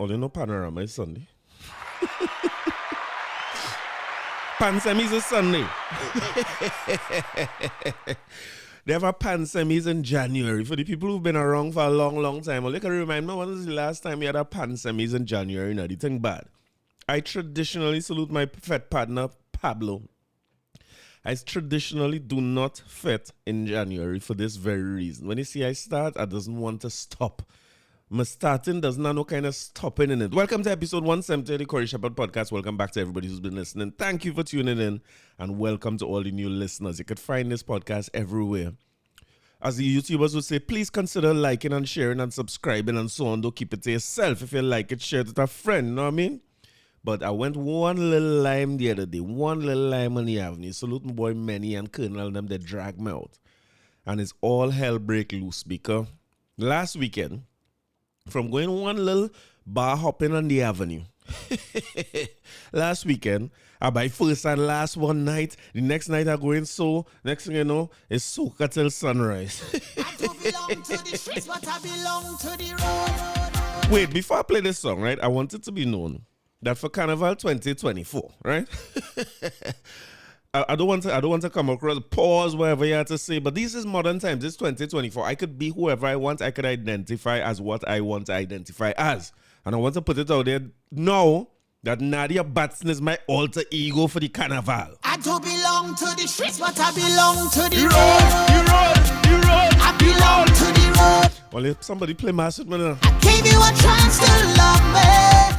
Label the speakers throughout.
Speaker 1: All you know, Panorama is Sunday. Pan semis is Sunday. They have a pan semis in January. For the people who've been around for a long, long time, well, you can remind me when was the last time we had a pan semis in January? No, the thing bad. I traditionally salute my fete partner, Pablo. I traditionally do not fete in January for this very reason. When you see I start, I doesn't want to stop. My starting doesn't have no kind of stopping in it. Welcome to episode 170 of the Corey Shepherd Podcast. Welcome back to everybody who's been listening. Thank you for tuning in, and welcome to all the new listeners. You could find this podcast everywhere. As the YouTubers would say, please consider liking and sharing and subscribing and so on. Don't keep it to yourself. If you like it, share it with a friend. You know what I mean? But I went one little lime the other day. One little lime on the avenue. Salute my boy Manny and Colonel them. They drag me out. And it's all hell break loose because last weekend, from going one little bar hopping on the avenue. Last weekend, I buy first and last one night. The next night I go in, so next thing you know, it's Soaka Till Sunrise.
Speaker 2: I do belong to the streets, but I belong to the road.
Speaker 1: Wait, before I play this song, right, I want it to be known that for Carnival 2024, right? I don't want to come across pause whatever you have to say, but this is modern times. This is 2024. I could be whoever I want. I could identify as what I want to identify as. And I want to put it out there now that Nadia Batson is my alter ego for the carnival.
Speaker 2: I do belong to the streets, but I belong to the
Speaker 1: You road.
Speaker 2: I belong to the road.
Speaker 1: Well, if somebody play mass with me now.
Speaker 2: I gave you a chance to love me.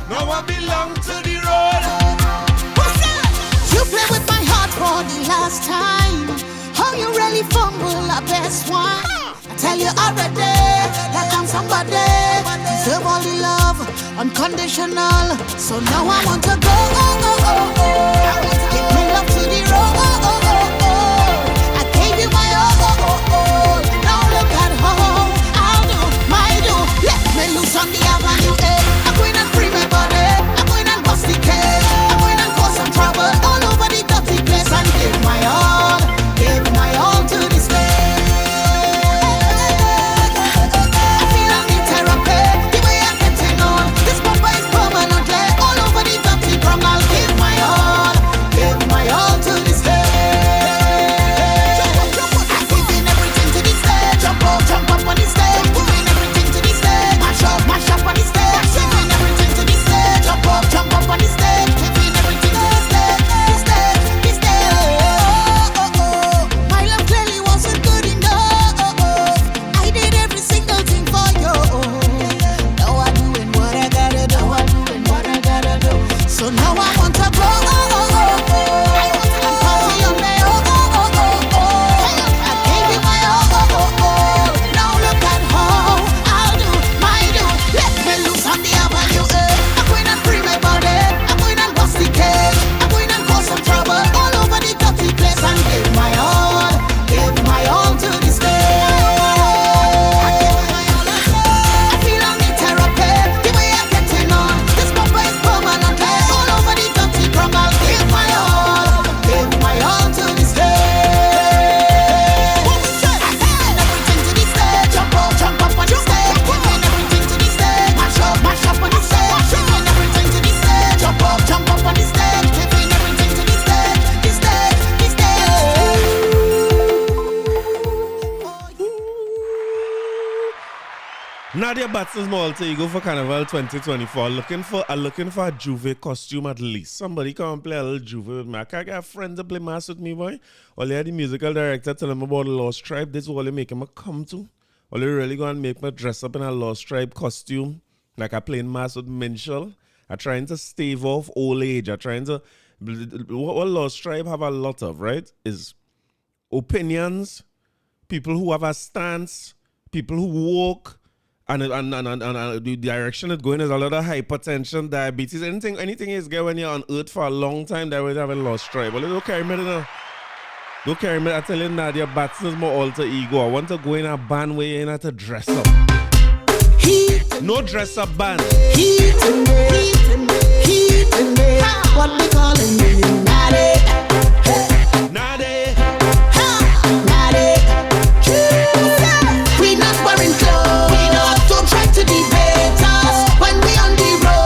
Speaker 1: Now I belong to the road.
Speaker 2: What's that? You play with my heart for the last time. How you really fumble a best one. I tell you already that I'm somebody. Deserve all the love, unconditional. So now I want to go. Give me love to the road. I gave you my all. Now look at how I'll do my do. Let me loose on the avenue. I'm going and free my body. I'm going and bust the cage. I'm going and cause some trouble all over the dirty place and give my all to this day. I feel I need therapy. The way I'm getting on, this bumper is permanently all over the dirty drum. I'll give my all to this day. I'm giving everything to this day. Jump up on this stage. Giving everything to this day. Mash up on this stage. Giving everything to this day. Jump up on this stage. Giving everything to this day. This day. My love clearly wasn't good enough. I did every single thing for you. Now I'm doing what I gotta do. So now I want to go. I want to party on my own. I gave you my all. Now look at how I'll do my do. Let me loose on the avenue. I'm going and free my body. I'm going and bust the cage. I'm going and cause some trouble all over the dirty place and give my all to this day. I give my all. I feel I need therapy. The way I'm getting on, this bumper is permanently all over the dirty drum. I'll give my all to this day. What we say? I'm giving everything to this day. Jump up on this stage. Giving everything to this day. Mash up on this stage. Giving everything to this day. Jump up on this stage. Giving everything to this day. This day.
Speaker 1: Nadia Batson's my alter ego for Carnival 2024. Looking for a Juve costume at least. Somebody come and play a little Juve with me. I can't get a friend to play mass with me, boy. All you had the musical director tell him about the Lost Tribe. This is all you make him come to. All you really going to make me dress up in a Lost Tribe costume. Like I playing mass with Machel. I'm trying to stave off old age. I'm trying to... What Lost Tribe have a lot of, right? Is opinions, people who have a stance, people who walk, and the direction it's going is a lot of hypertension, diabetes, anything is good when you're on earth for a long time that way have a Lost Tribe. But don't carry me now. Don't carry me. I tell you, Nadia Batson is my alter ego. I want to go in a band where you have to dress up. No dress up band.
Speaker 2: Heat in me. What we calling you? Nadia. We not wearing clothes. We not don't try to debate us when we on the road.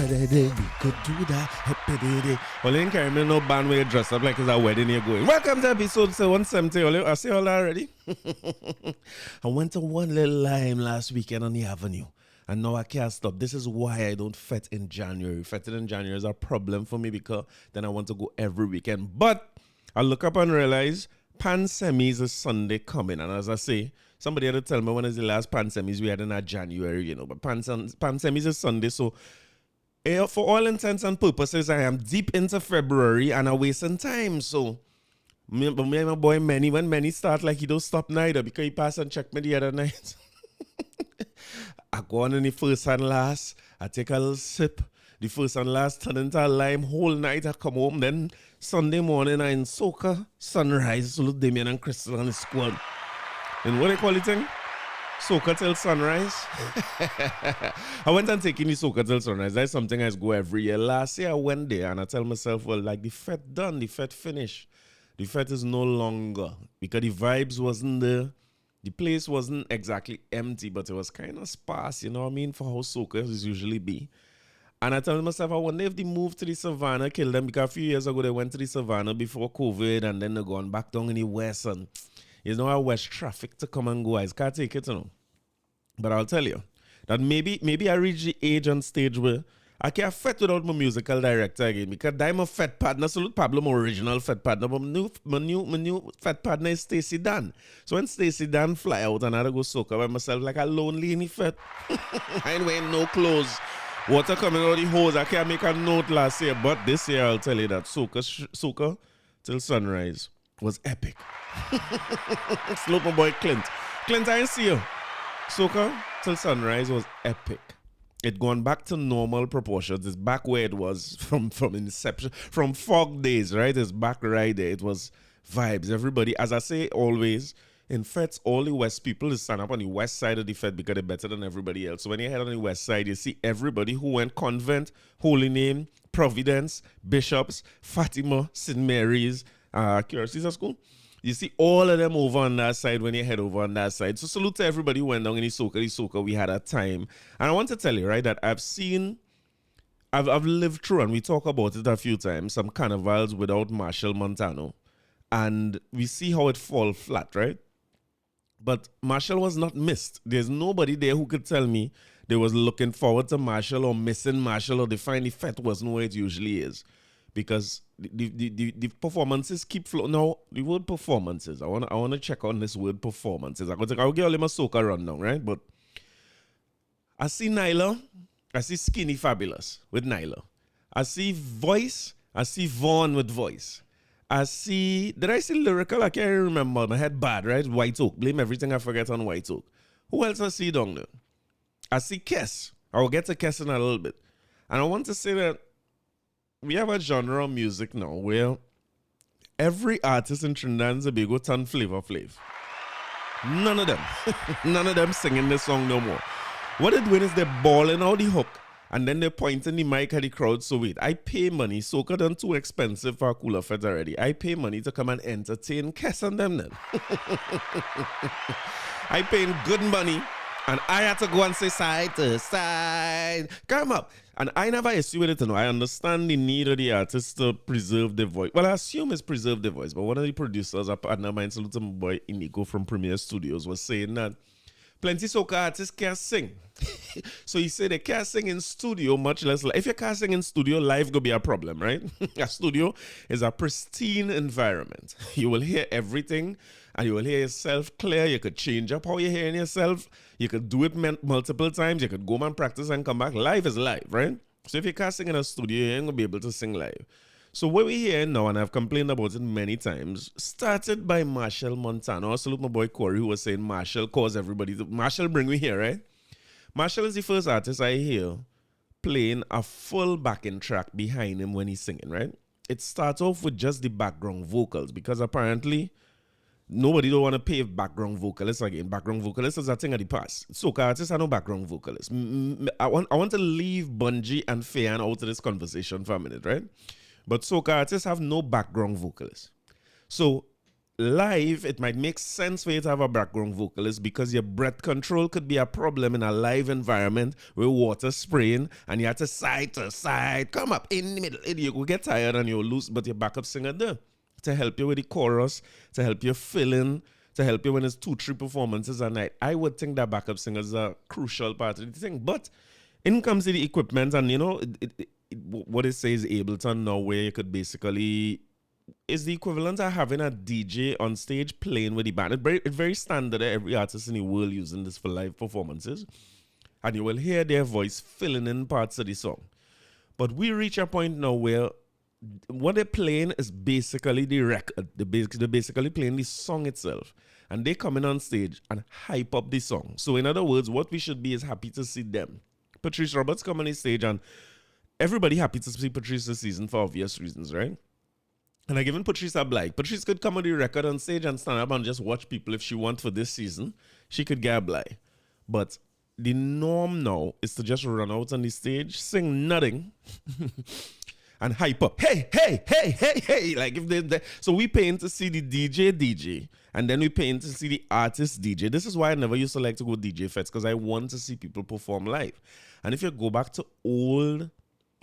Speaker 1: we could do that. Well, in Caribbean, no band where you dress up like it's a wedding you're going. Welcome to episode 170. I see all already. I went to one little lime last weekend on the avenue. And now I can't stop. This is why I don't fete in January. Feting in January is a problem for me because then I want to go every weekend. But I look up and realize Pan Semis is Sunday coming. And as I say, somebody had to tell me when is the last Pan Semis we had in January, you know. But Pan Semis is Sunday. So for all intents and purposes, I am deep into February and I'm wasting time. So me and my boy Manny, when Manny start, like he don't stop neither because he passed and checked me the other night. I go on in the first and last. I take a little sip. The first and last turn into a lime whole night. I come home. Then Sunday morning I in Soaka Sunrise. Salute Damien and Crystal and the squad. And what they call it thing? Soaka Till Sunrise. I went and taking the Soaka Till Sunrise. That's something I go every year. Last year I went there and I tell myself, well, like the fete done, the fete finished. The fete is no longer because the vibes wasn't there. The place wasn't exactly empty, but it was kind of sparse, you know what I mean, for how soakers usually be. And I told myself, I wonder if they moved to the Savannah, killed them, because a few years ago they went to the Savannah before COVID, and then they're going back down in the West, and you know how West traffic to come and go. I can't take it, you know. But I'll tell you that maybe I reach the age and stage where I can't fete without my musical director again, because I'm a fete partner. Salute Pablo, my original fete partner, but my new fete partner is Stacey Dan. So when Stacey Dan fly out and I go soak by myself like a lonely in the fete, I ain't wearing no clothes, water coming out of the hose. I can't make a note last year, but this year I'll tell you that Soaka Till Sunrise was epic. Salute my boy Clint. Clint, I ain't see you. Soaka Till Sunrise was epic. It gone back to normal proportions. It's back where it was from inception, from fog days, right? It's back right there. It was vibes. Everybody, as I say always, in fetes, all the West people is stand up on the west side of the fete because they're better than everybody else. So when you head on the west side, you see everybody who went convent, Holy Name, Providence, Bishops, Fatima, St. Mary's, Caesar School. You see all of them over on that side when you head over on that side. So salute to everybody who went down in the Soaka. We had a time. And I want to tell you, right, that I've lived through, and we talk about it a few times, some carnivals without Machel Montano. And we see how it fall flat, right? But Machel was not missed. There's nobody there who could tell me they was looking forward to Machel or missing Machel or they find the fete wasn't where it usually is. Because the performances keep flowing. Now, the word performances, I want to check on this word performances. I'll give you my Soaka rundown, right? But I see Nyla, I see Skinny Fabulous with Nyla. I see Voice, I see Vaughn with Voice. I see, did I see Lyrical? I can't remember. My head bad, right? White Oak. Blame everything I forget on White Oak. Who else I see down there? I see Kess. I will get to Kess in a little bit. And I want to say that we have a genre of music now where every artist in Trinidad and Tobago turn Flavor Flav. None of them. None of them singing this song no more. What they're doing is they're balling out the hook and then they're pointing the mic at the crowd. So wait, I pay money. Soaka done too expensive for a cooler fete already. I pay money to come and entertain Kess and them then. I paying good money. And I had to go and say side to side. Come up. And I never issue with it. No. I understand the need of the artist to preserve their voice. Well, I assume it's preserve their voice. But one of the producers, a partner of mine, salute to my boy Inigo from Premier Studios, was saying that plenty soca artists can't sing. So he said they can't sing in studio, much less live. If you can't sing in studio, live go be a problem, right? A studio is a pristine environment. You will hear everything and you will hear yourself clear. You could change up how you're hearing yourself. You could do it multiple times. You could go and practice and come back. Live is live, right? So if you can't sing in a studio, you ain't going to be able to sing live. So what we hear now, and I've complained about it many times, started by Machel Montano. I salute my boy Corey who was saying Machel caused everybody to... Machel bring me here, right? Machel is the first artist I hear playing a full backing track behind him when he's singing, right? It starts off with just the background vocals because apparently nobody don't want to pay background vocalists again. Background vocalists is a thing of the past. Soca artists are no background vocalists. I want to leave Bungie and Fayan out of this conversation for a minute, right? But soca artists have no background vocalists. So live, it might make sense for you to have a background vocalist because your breath control could be a problem in a live environment with water spraying and you have to side, come up in the middle. You will get tired and you'll lose, but your backup singer there to help you with the chorus, to help you fill in, to help you when it's 2-3 performances a night. I would think that backup singers are a crucial part of the thing. But in comes to the equipment, and what it says Ableton now, where you could basically is the equivalent of having a DJ on stage playing with the band. It's very standard. Every artist in the world using this for live performances, and you will hear their voice filling in parts of the song. But we reach a point now where what they're playing is basically the record. They're basically playing the song itself. And they come in on stage and hype up the song. So in other words, what we should be is happy to see them. Patrice Roberts come on the stage and everybody happy to see Patrice this season for obvious reasons, right? And I given Patrice a blight. Patrice could come on the record on stage and stand up and just watch people if she want for this season. She could get a blight. But the norm now is to just run out on the stage, sing nothing, and hype up. Hey, hey, hey, hey, hey. Like if they so we paying to see the DJ, and then we paying to see the artist DJ. This is why I never used to like to go DJ fetes, because I want to see people perform live. And if you go back to old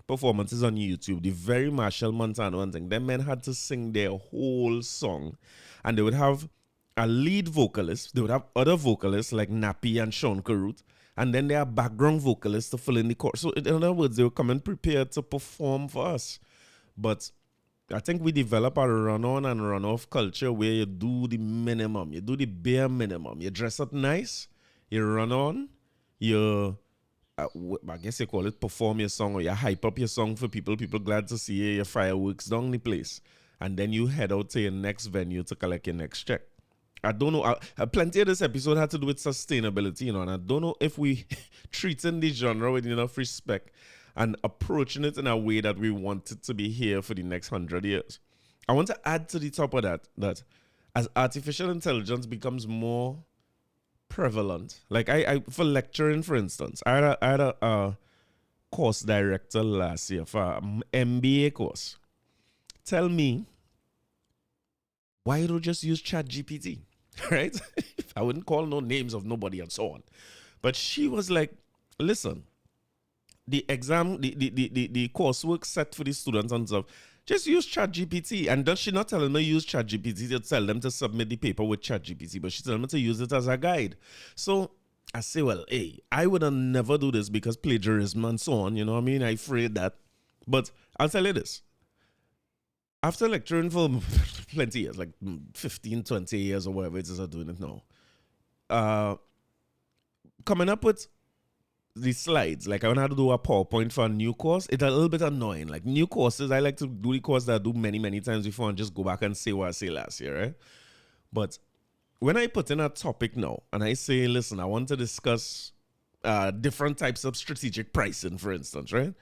Speaker 1: performances on YouTube, the very Machel Montano and thing, them men had to sing their whole song, and they would have a lead vocalist, they would have other vocalists like Nappy and Sean Carruth, and then they have background vocalists to fill in the chorus. So in other words, they were coming prepared to perform for us. But I think we develop a run-on and run-off culture where you do the minimum, you do the bare minimum. You dress up nice, you run on, you, I guess you call it perform your song, or you hype up your song for people glad to see you, your fireworks down the place. And then you head out to your next venue to collect your next check. I don't know. Plenty of this episode had to do with sustainability, and I don't know if we treating the genre with enough respect and approaching it in a way that we want it to be here for the next 100 years. I want to add to the top of that as artificial intelligence becomes more prevalent, like I for lecturing, for instance, I had a course director last year for an MBA course. Tell me, why don't just use ChatGPT? Right? I wouldn't call no names of nobody and so on. But she was like, listen, the exam, the coursework set for the students and stuff, just use ChatGPT. And does she not telling me use ChatGPT to tell them to submit the paper with ChatGPT, but she's telling me to use it as a guide. So I say, well, hey, I would never do this because plagiarism and so on, you know what I mean? I'm afraid that. But I'll tell you this. After lecturing for plenty years, like 15, 20 years or whatever it is I'm doing it now, coming up with the slides, like I want to do a PowerPoint for a new course, it's a little bit annoying. Like new courses, I like to do the course that I do many, many times before and just go back and say what I say last year, right? But when I put in a topic now and I say, listen, I want to discuss different types of strategic pricing, for instance, right?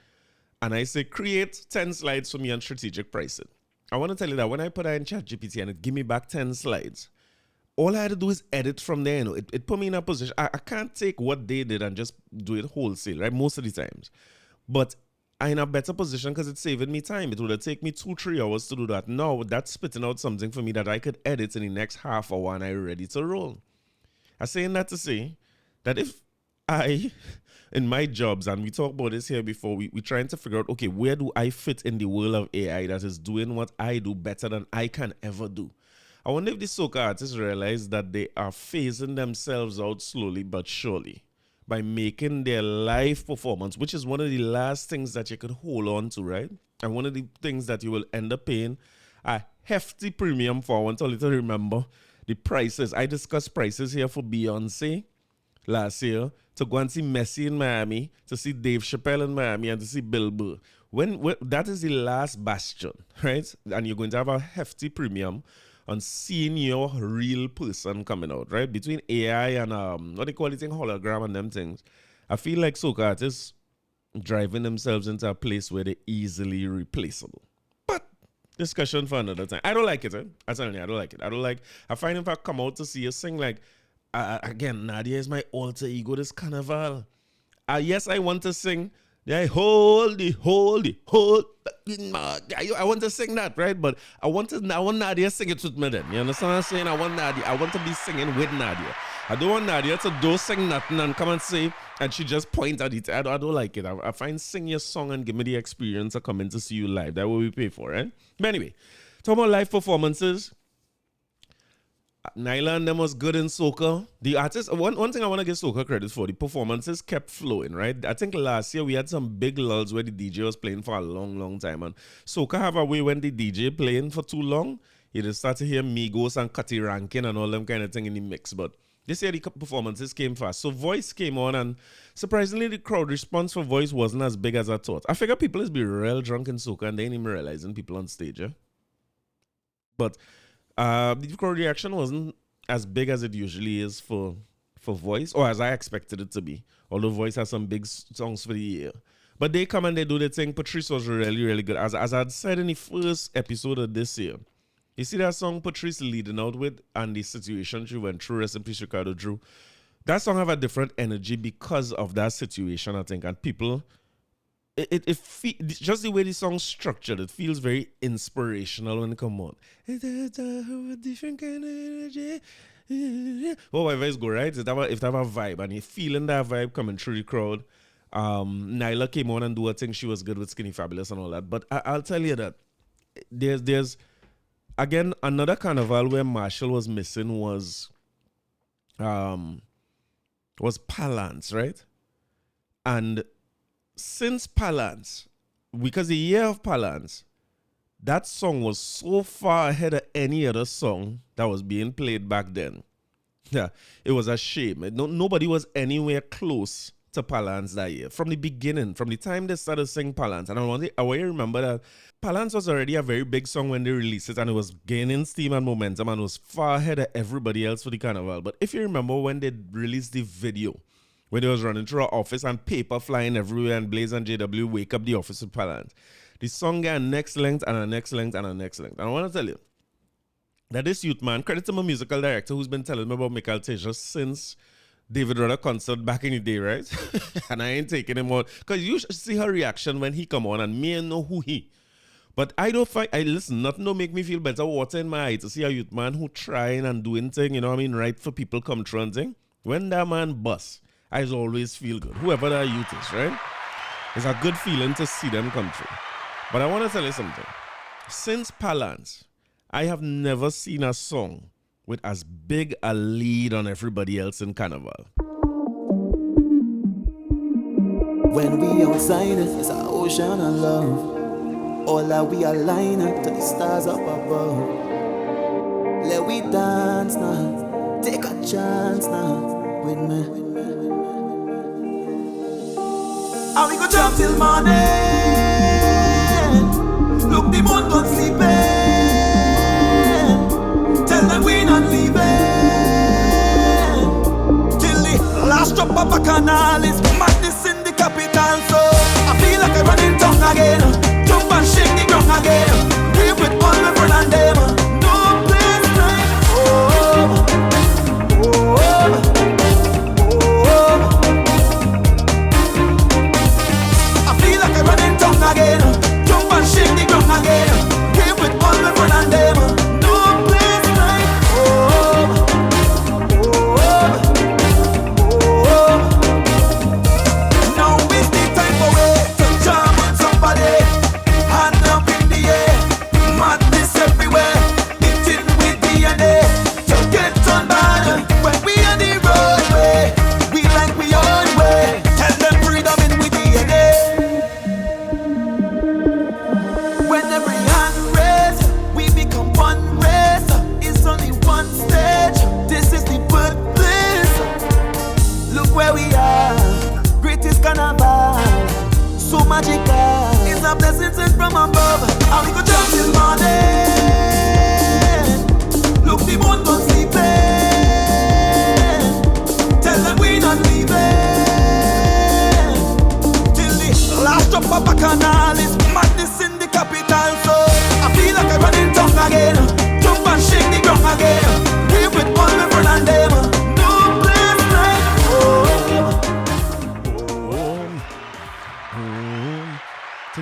Speaker 1: And I say, create 10 slides for me on strategic pricing. I want to tell you that when I put that in ChatGPT and it give me back 10 slides, all I had to do is edit from there. You know, it put me in a position. I can't take what they did and just do it wholesale, right? Most of the times. But I'm in a better position because it's saving me time. It would have taken me 2-3 hours to do that. Now, that's spitting out something for me that I could edit in the next half hour and I'm ready to roll. I'm saying that to say that if I, in my jobs, and we talked about this here before, we're trying to figure out, okay, where do I fit in the world of AI that is doing what I do better than I can ever do? I wonder if the soca artists realize that they are phasing themselves out slowly but surely by making their live performance, which is one of the last things that you could hold on to, right? And one of the things that you will end up paying a hefty premium for. I want you to remember the prices. I discussed prices here for Beyonce last year, to go and see Messi in Miami, to see Dave Chappelle in Miami, and to see Bill Burr. When that is the last bastion, right? And you're going to have a hefty premium on seeing your real person coming out, right? Between AI and what they call it, hologram and them things. I feel like soca artists driving themselves into a place where they're easily replaceable. But discussion for another time. I don't like it, eh? I tell you, I don't like it. I find if I come out to see you sing, like, again, Nadia is my alter ego this carnival. Yes, I want to sing Yeah, hold. I want to sing that, right? But I want Nadia sing it with me then. You understand what I'm saying? I want to be singing with Nadia. I don't want Nadia to do sing nothing and come and say, and she just point at it. I don't like it. I find sing your song and give me the experience of coming to see you live. That's what we pay for, right? But anyway, talking about live performances. Nyla and them was good in soca. The artists, one thing I want to give soca credit for, the performances kept flowing, right? I think last year we had some big lulls where the DJ was playing for a long time. And soca have a way when the DJ playing for too long, you just start to hear Migos and Cutty Rankin and all them kind of thing in the mix. But this year the performances came fast. So Voice came on, and surprisingly the crowd response for Voice wasn't as big as I thought. I figure people is be real drunk in soca and they ain't even realizing people on stage, yeah? But the crowd reaction wasn't as big as it usually is for Voice, or as I expected it to be. Although Voice has some big songs for the year. But they come and they do their thing. Patrice was really good. As I had said in the first episode of this year, you see that song Patrice leading out with and the situation she went through, rest in peace, Ricardo Drew. That song have a different energy because of that situation, I think. And people, just the way the song's structured, it feels very inspirational when it come on. It's a different kind of energy. Whatever is go right, if they have a vibe and you're feeling that vibe coming through the crowd. Nyla came on and do her thing. She was good with Skinny Fabulous and all that. But I'll tell you that there's again another carnival where Machel was missing was Palance, right? And since Palance, because the year of Palance, that song was so far ahead of any other song that was being played back then. Yeah, it was a shame. Nobody was anywhere close to Palance that year. From the beginning, from the time they started singing Palance, and I want you remember that Palance was already a very big song when they released it, and it was gaining steam and momentum, and was far ahead of everybody else for the carnival. But if you remember when they released the video, when they was running through our office and paper flying everywhere and Blaze and JW wake up the office with Palance, the song got a next length and a next length and a next length. And I want to tell you that this youth man, credit to my musical director who's been telling me about Mical Teja since David Rudder concert back in the day, right? And I ain't taking him out because you should see her reaction when he come on, and me and know who he. But I don't find, listen, nothing don't make me feel better, water in my eye to see a youth man who trying and doing thing, you know what I mean, right for people come through and thing. When that man bust, I always feel good. Whoever that youth is, right? It's a good feeling to see them come through. But I want to tell you something. Since Palance, I have never seen a song with as big a lead on everybody else in Carnival.
Speaker 3: When we outside, it's an ocean of love. All that we align up to the stars up above. Let we dance now, take a chance now with me. And we go jump till morning. Look, the moon don't sleep. Tell them we not leaving till the last drop of a canal is madness in the capital. So I feel like I'm running tongue again. Jump and shake the ground again. We with all my friends and them. No place like home. I feel like I'm running tongue again. Jump and shake the ground again. We with all my friends and them.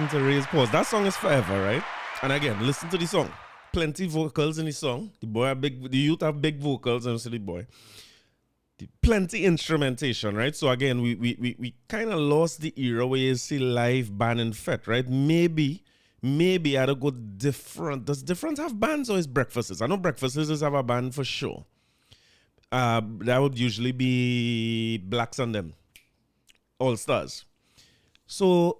Speaker 1: Nothing to raise pause. That song is forever, right? And again, listen to the song. Plenty vocals in the song. The youth have big vocals, and so the boy. Plenty instrumentation, right? So again, we kind of lost the era where you see live band and fete, right? Maybe I'd go different. Does different have bands or is breakfasts? I know breakfasts have a band for sure. That would usually be Blacks and them. All Stars. So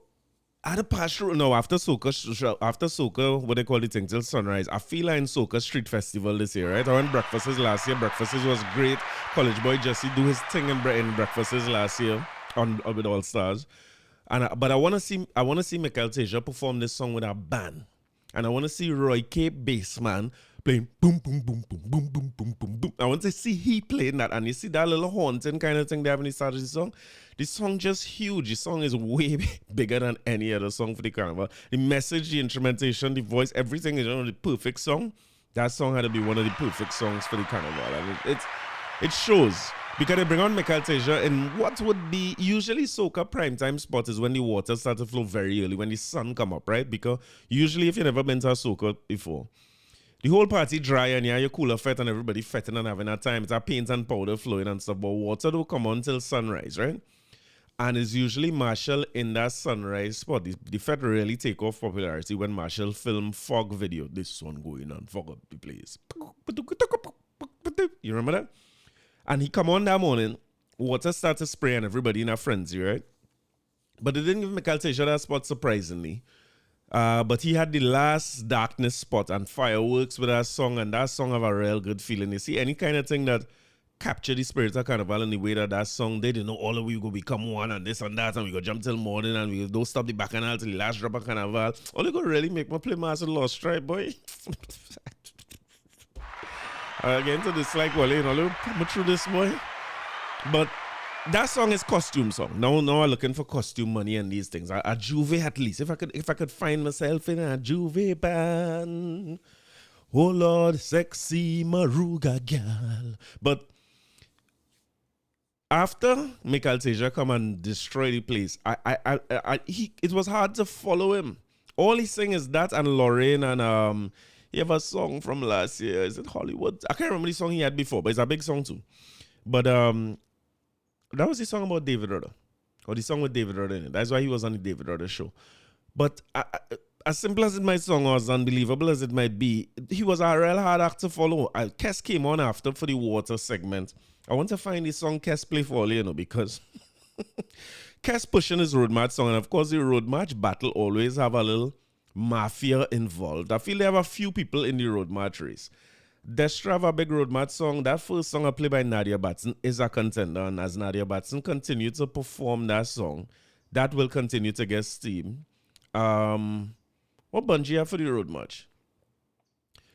Speaker 1: at the past no, after Soaka, what they call the thing, Till Sunrise, I feel like in Soaka Street Festival this year, right? I went breakfasts last year. Breakfasts was great. College boy Jesse do his thing in breakfasts last year with All Stars. But I wanna see Mical Teja perform this song with a band. And I wanna see Roy K. Bassman playing boom boom boom boom boom boom boom boom boom. I want to see he playing that, and you see that little haunting kind of thing they have in the start of the song. This song just huge. The song is way bigger than any other song for the carnival. The message, the instrumentation, the voice, everything is the perfect song. That song had to be one of the perfect songs for the carnival. And it shows. Because they bring on Mical Teja in what would be usually Soaka primetime spot is when the water starts to flow very early, when the sun come up, right? Because usually if you've never been to a Soaka before, the whole party dry and you have your cooler fete and everybody fetting and having a time. It's a paint and powder flowing and stuff, but water don't come on till sunrise, right? And it's usually Machel in that sunrise spot. The fete really take off popularity when Machel film fog video. This one going on, fog up the place. You remember that? And he come on that morning, water started to spray and everybody in a frenzy, right? But they didn't give Mical Teja that spot, surprisingly. But he had the last darkness spot and fireworks with that song, and that song have a real good feeling. You see, any kind of thing that capture the spirit of carnival in the way that song, they didn't know all of we go become one and this and that, and we go jump till morning and we don't stop the bacchanal till the last drop of carnival. All they go really make me play Master Lost Stripe, boy. Again, to this like, well, you know, put me through this, boy. But that song is costume song. Now I'm looking for costume money and these things. A Juve at least. If I could find myself in a Juve band. Oh Lord, sexy Maruga gal. But after Mical Teja come and destroy the place, it was hard to follow him. All he sing is that and Lorraine and he have a song from last year. Is it Hollywood? I can't remember the song he had before, but it's a big song too. But that was the song about David Rudder. Or the song with David Rudder in it. That's why he was on the David Rudder show. But as simple as my song was, unbelievable as it might be, he was a real hard act to follow. Kes came on after for the water segment. I want to find the song Kes play for all, you know, because Kes pushing his road match song. And of course, the road match battle always have a little mafia involved. I feel they have a few people in the road match race. Destra have a big road match song. That first song I played by Nadia Batson is a contender, and as Nadia Batson continues to perform that song, that will continue to get steam. What Bungie have for the road match?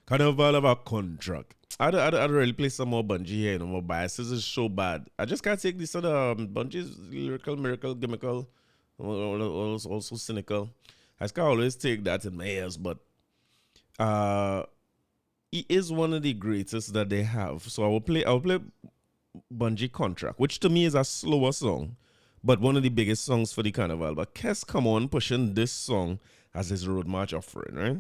Speaker 1: Carnival have a contract. I'd really play some more Bungie here, you know, more biases is so bad. I just can't take this other Bungie's lyrical, miracle, gimmickal, also cynical. I can always take that in my ears, but he is one of the greatest that they have. So I will play Bungie Contract, which to me is a slower song, but one of the biggest songs for the carnival. But Kes come on pushing this song as his road march offering, right?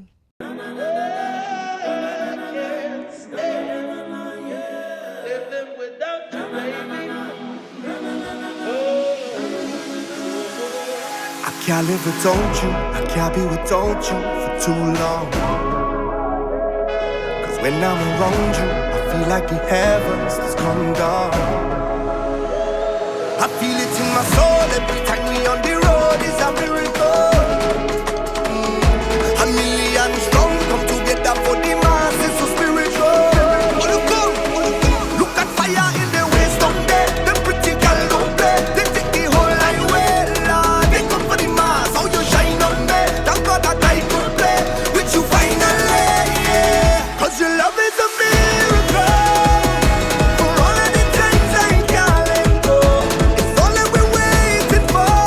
Speaker 3: I can't live without you, I can't be without you for too long. Cause when I'm around you, I feel like the heavens is coming down. I feel it in my soul every time we on the road is a miracle. A million strong come together for the masses so spiritual. Look at fire in the waist down there. Them pretty girl don't play. They take the whole highway, Lord. They come for the mass. How you shine on me? Thank God that I could play with you finally, yeah. Cause your love is a miracle. For all of the times I can't let go, it's all that we're waiting for.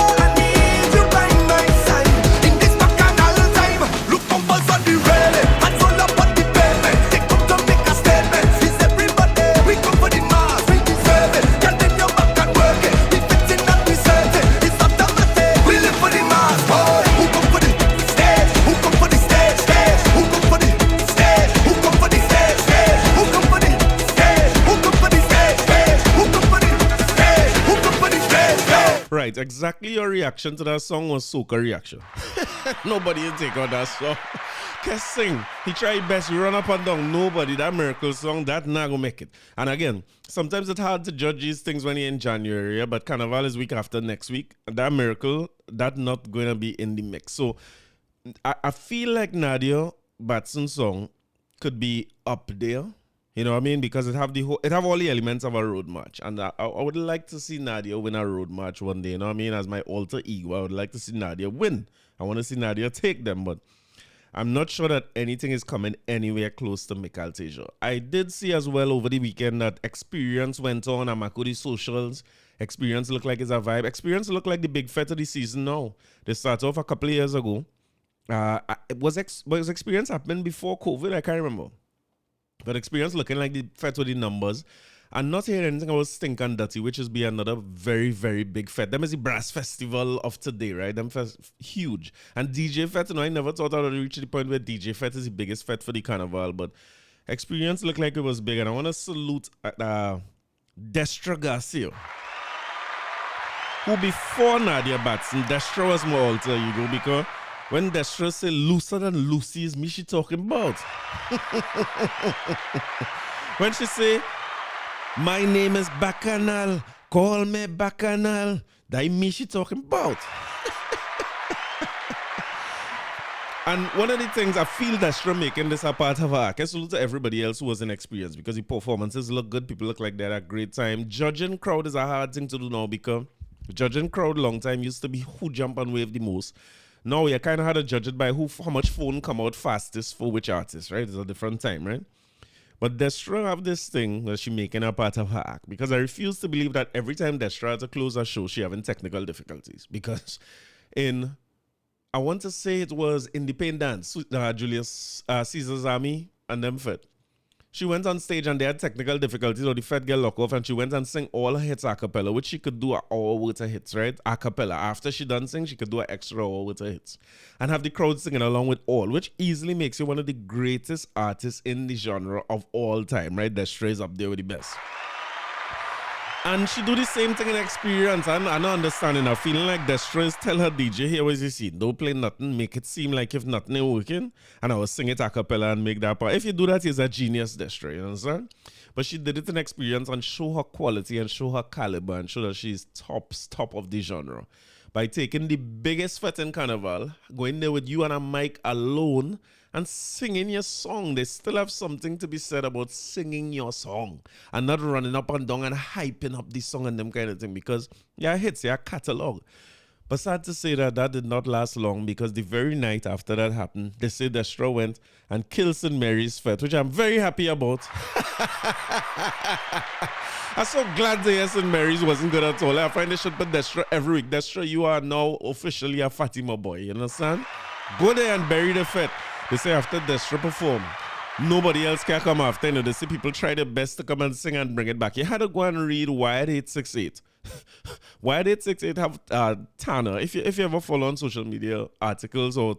Speaker 1: right. Exactly your reaction to that song was Soaka reaction. Nobody will take on that song. Can sing. He tried best. He run up and down. Nobody. That miracle song, that not gonna make it. And again, sometimes it's hard to judge these things when you're in January, yeah, but Carnival is week after next week. That miracle, that not gonna be in the mix. So I feel like Nadia Batson's song could be up there. You know what I mean? Because it have all the elements of a road march. And I would like to see Nadia win a road march one day. You know what I mean? As my alter ego, I would like to see Nadia win. I want to see Nadia take them, but I'm not sure that anything is coming anywhere close to Mical Teja. I did see as well over the weekend that Experience went on and Makudi socials. Experience looked like it's a vibe. Experience looked like the big fete of the season now. They started off a couple of years ago. Was Experience happening before COVID? I can't remember. But Experience looking like the fete with the numbers. And not hearing anything about Stink and Dirty, which is be another very, very big fete. Them is the brass festival of today, right? Them huge. And DJ fete, you know, I never thought I would reach the point where DJ fete is the biggest fete for the carnival. But Experience looked like it was big. And I want to salute Destra Garcia, who before Nadia Batson, Destra was more alter ego, because when Destra say looser than Lucy is me she talking about. When she say, my name is Bacchanal, call me Bacchanal, that me she talking about. And one of the things I feel Destra making this a part of her act. I salute to everybody else who was in Experience, because the performances look good, people look like they had a great time. Judging crowd is a hard thing to do now, because judging crowd long time used to be who jump and wave the most. Now you kind of had to judge it by how much phone come out fastest for which artist, right? It's a different time, right? But Destra have this thing that she making a part of her act, because I refuse to believe that every time Destra has to close her show, she having technical difficulties. Because I want to say it was Independence, Julius Caesar's Army and them fit. She went on stage and they had technical difficulties, or the fed get locked off, and she went and sang all her hits a cappella, which she could do an hour worth of hits, right? A cappella. After she done sing, she could do an extra hour worth of hits. And have the crowd singing along with all, which easily makes you one of the greatest artists in the genre of all time, right? Destra is up there with the best. And she do the same thing in Experience. I'm not understanding her. Feeling like Destra is tell her DJ, here was you see, don't play nothing, make it seem like if nothing is working. And I will sing it a cappella and make that part. If you do that, he's a genius, Destra, you understand? But she did it in Experience and show her quality and show her caliber and show that she's top of the genre. By taking the biggest fete in Carnival, going there with you and a mic alone, and singing your song. They still have something to be said about singing your song and not running up and down and hyping up the song and them kind of thing, because yeah, hits, yeah, catalog. But sad to say that did not last long, because the very night after that happened, they say Destra went and killed St. Mary's fete, which I'm very happy about. I'm so glad to hear St. Mary's wasn't good at all. I find they should put Destra every week. Destra, you are now officially a Fatima boy, you understand? Go there and bury the fete. They say after Destra perform, nobody else can come after. You know, they say people try their best to come and sing and bring it back. You had to go and read Wired 868. Wired 868 have Tana. If you ever follow on social media articles, or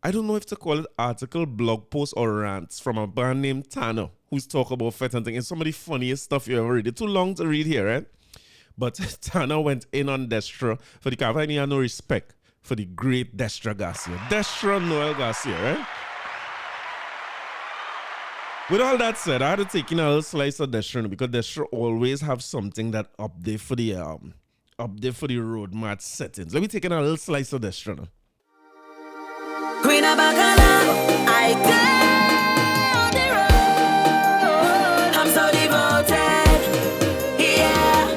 Speaker 1: I don't know if to call it article, blog post, or rants from a band named Tana, who's talk about fete and things. It's some of the funniest stuff you ever read. It's too long to read here, right? But Tana went in on Destra for the carnival, and he had no respect for the great Destra Garcia. Destra Noel Garcia, right? With all that said, I had to take in a little slice of Destra, because Destra always have something that up there for the road march settings. Let me take in a little slice of Destra now.
Speaker 2: Queen of Bacchanal, I go on the road. I'm so devoted, yeah,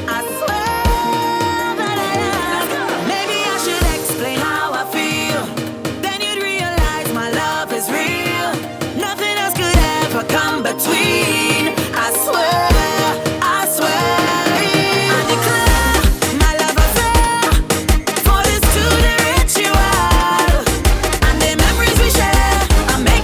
Speaker 2: I swear that I am. Maybe I should explain how I feel, then you'd realize my love is real. Nothing else could ever come between, I swear, I swear. I declare my love affair, for this to the ritual, and the memories we share are made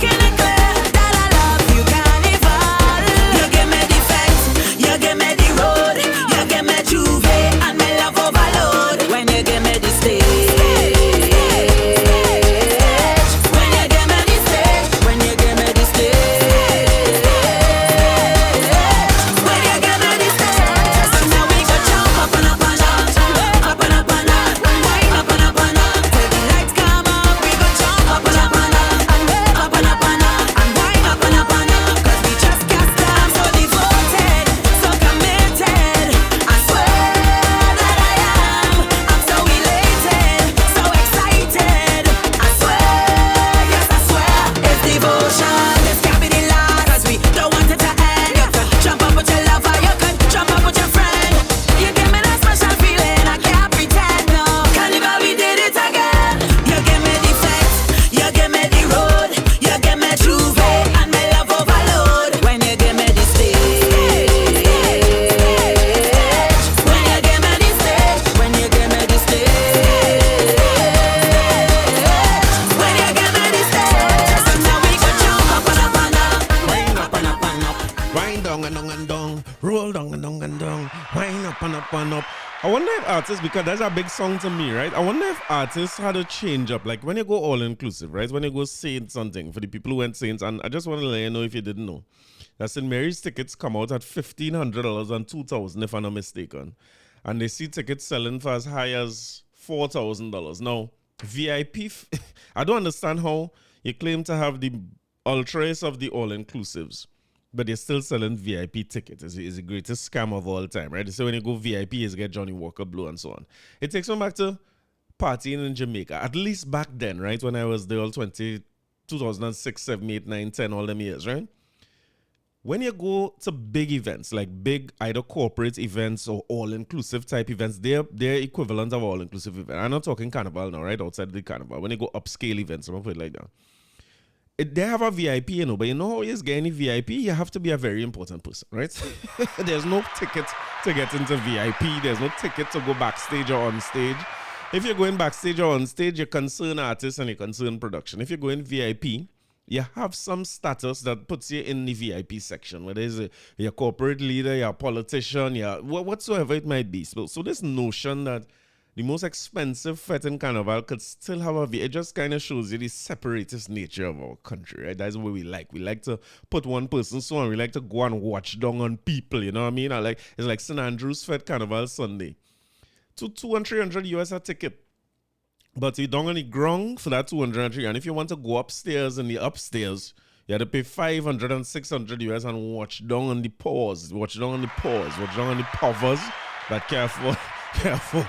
Speaker 1: if artists, because that's a big song to me, right? I wonder if artists had a change up. Like when you go all inclusive, right? When you go Saints something for the people who went Saints, and I just want to let you know if you didn't know. That St. Mary's tickets come out at $1,500 and $2,000 if I'm not mistaken. And they see tickets selling for as high as $4,000. Now, VIP, I don't understand how you claim to have the ultras of the all-inclusives, but they're still selling VIP tickets. It's the greatest scam of all time, right? So when you go VIP, you get Johnny Walker Blue and so on. It takes me back to partying in Jamaica, at least back then, right? When I was there, all 2006, 7, 8, 9, 10, all them years, right? When you go to big events, like big either corporate events or all-inclusive type events, they're equivalent of all-inclusive event. I'm not talking carnival now, right? Outside the carnival. When you go upscale events, I'm going to put it like that. They have a VIP, you know, but you know how you get any VIP? You have to be a very important person, right? There's no ticket to get into VIP. There's no ticket to go backstage or on stage. If you're going backstage or on stage, you concern artists and you concern production. If you're going VIP, you have some status that puts you in the VIP section, whether it's you're a corporate leader, you're a politician, you're whatsoever it might be. So this notion that the most expensive fete in Carnival could still have a VIP, it just kind of shows you the separatist nature of our country, right? That's what we like. We like to put one person so on. We like to go and watch down on people, you know what I mean? It's like St. Andrew's Fete Carnival Sunday. $200 and $300 US a ticket. But you don't on the ground for that $200, and if you want to go upstairs in the upstairs, you have to pay $500 and $600 US and watch down on the paws, watch down on the povers that can't afford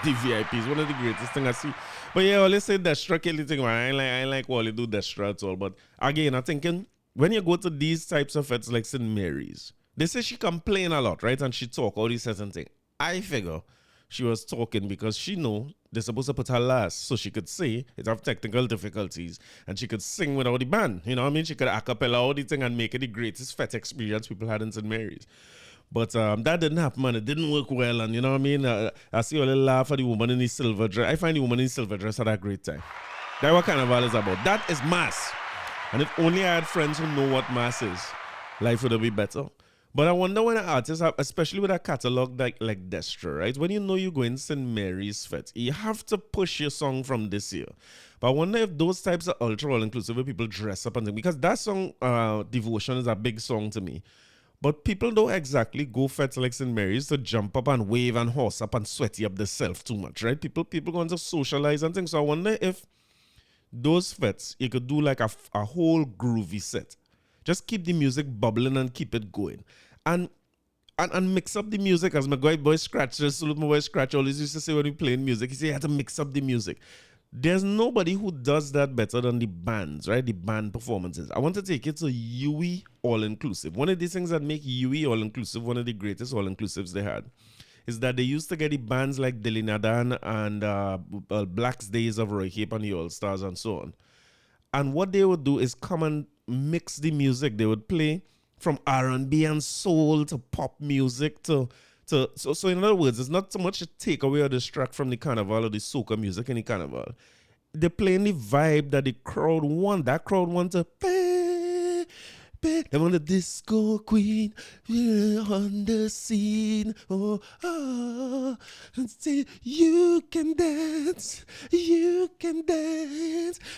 Speaker 1: the VIPs. One of the greatest things I see. But yeah, I always say Destra kill the thing, man. I ain't like Wally do Destra at all. But again, I'm thinking when you go to these types of fetes like St. Mary's, they say she complain a lot, right? And she talk all these certain things. I figure she was talking because she know they're supposed to put her last so she could say it have technical difficulties and she could sing without the band. You know what I mean? She could a cappella all the thing and make it the greatest fete experience people had in St. Mary's. But that didn't happen, man. It didn't work well. And you know what I mean? I see all the laugh at the woman in the silver dress. I find the woman in the silver dress had a great time. That's what Carnival is about. That is mass. And if only I had friends who know what mass is, life would have been better. But I wonder when an artist, especially with a catalog like Destra, right? When you know you're going St. Mary's Fete, you have to push your song from this year. But I wonder if those types of ultra all-inclusive where people dress up and things, because that song, Devotion, is a big song to me. But people don't exactly go fetes like St. Mary's to jump up and wave and horse up and sweaty up themselves too much, right? People going to socialize and things. So I wonder if those fetes, you could do like a whole groovy set. Just keep the music bubbling and keep it going. And mix up the music. As my boy Scratch, just salute my boy Scratch, always used to say when we playing music, he said you had to mix up the music. There's nobody who does that better than the bands, right? The band performances. I want to take it to UE All-Inclusive. One of these things that make UE All-Inclusive one of the greatest all-inclusives they had is that they used to get the bands like Delinadan and Black's Days of Roy Cape and the All-Stars and so on. And what they would do is come and mix the music. They would play from R&B and soul to pop music so in other words, it's not so much a takeaway or distract from the carnival or the soca music in the carnival. They're playing the vibe that the crowd want. That crowd want to they want the disco queen on the scene. And say you can dance.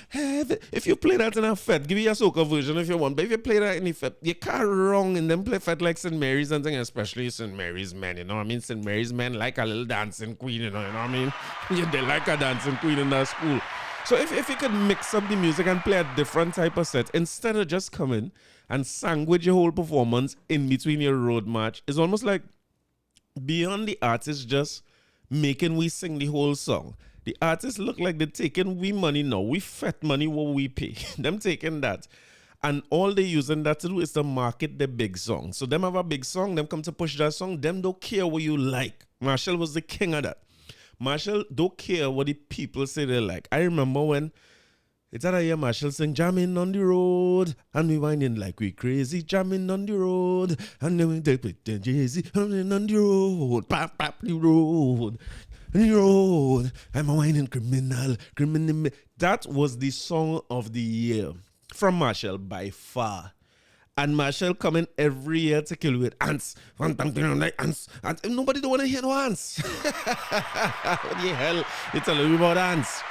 Speaker 1: Have it. If you play that in a fete, give me a soca version if you want. But if you play that in a fete, you can't wrong in them play fete like St. Mary's and things, especially St. Mary's men. You know what I mean? St. Mary's men like a little dancing queen. You know what I mean? Yeah, they like a dancing queen in that school. So if you could mix up the music and play a different type of set instead of just coming and sandwich your whole performance in between your road march, it's almost like beyond the artist just making we sing the whole song. The artists look like they're taking we money now. We fete money what we pay. Them taking that. And all they using that to do is to market their big song. So them have a big song, them come to push that song, them don't care what you like. Machel was the king of that. Machel don't care what the people say they like. I remember when it's that I hear Machel sing, jamming on the road, and we whining like we crazy, jamming on the road, and then we take with the Jay-Z, jamming on the road, pap, the road, I'm a whining criminal. That was the song of the year from Machel by far. And Machel coming every year to kill with ants. Ants. And nobody don't want to hear no ants. What the hell? They tell you about ants.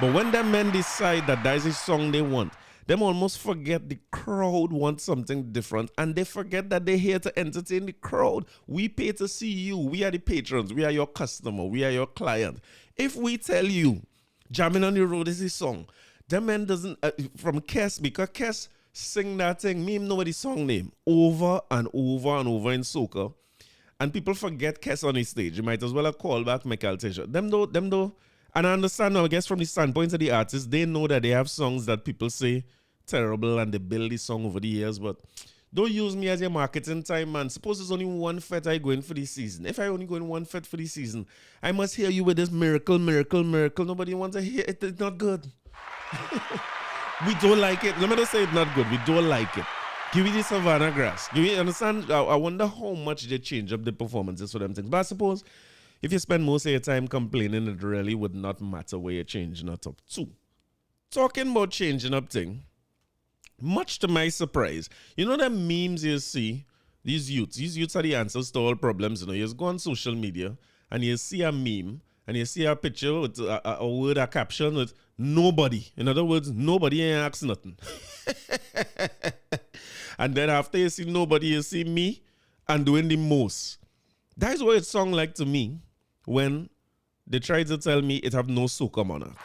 Speaker 1: But when them men decide that is a song they want, them almost forget the crowd wants something different, and they forget that they're here to entertain the crowd. We pay to see you. We are the patrons. We are your customer. We are your client. If we tell you, Jamming on the Road is a song, them men doesn't, from Kes, because Kes sing that thing, me know the song name, over and over and over in soca, and people forget Kes on the stage. You might as well have called back Mical Teja. Them though, and I understand now, I guess from the standpoint of the artists, they know that they have songs that people say terrible and they build the song over the years, but don't use me as your marketing time, man. Suppose there's only one fete I go in for the season. If I only go in one fete for the season, I must hear you with this miracle. Nobody wants to hear it. It's not good. We don't like it. Let me just say it's not good. We don't like it. Give me the Savannah Grass. Give me, understand? I wonder how much they change up the performances for them things. But I suppose if you spend most of your time complaining, it really would not matter where you're changing it up to. Talking about changing up thing, much to my surprise, you know the memes you see, these youths are the answers to all problems. You know, you just go on social media and you see a meme and you see a picture with a word, a caption with nobody. In other words, nobody ain't asked nothing. And then after you see nobody, you see me and doing the most. That is what it sounds like to me when they try to tell me it have no soca monarch.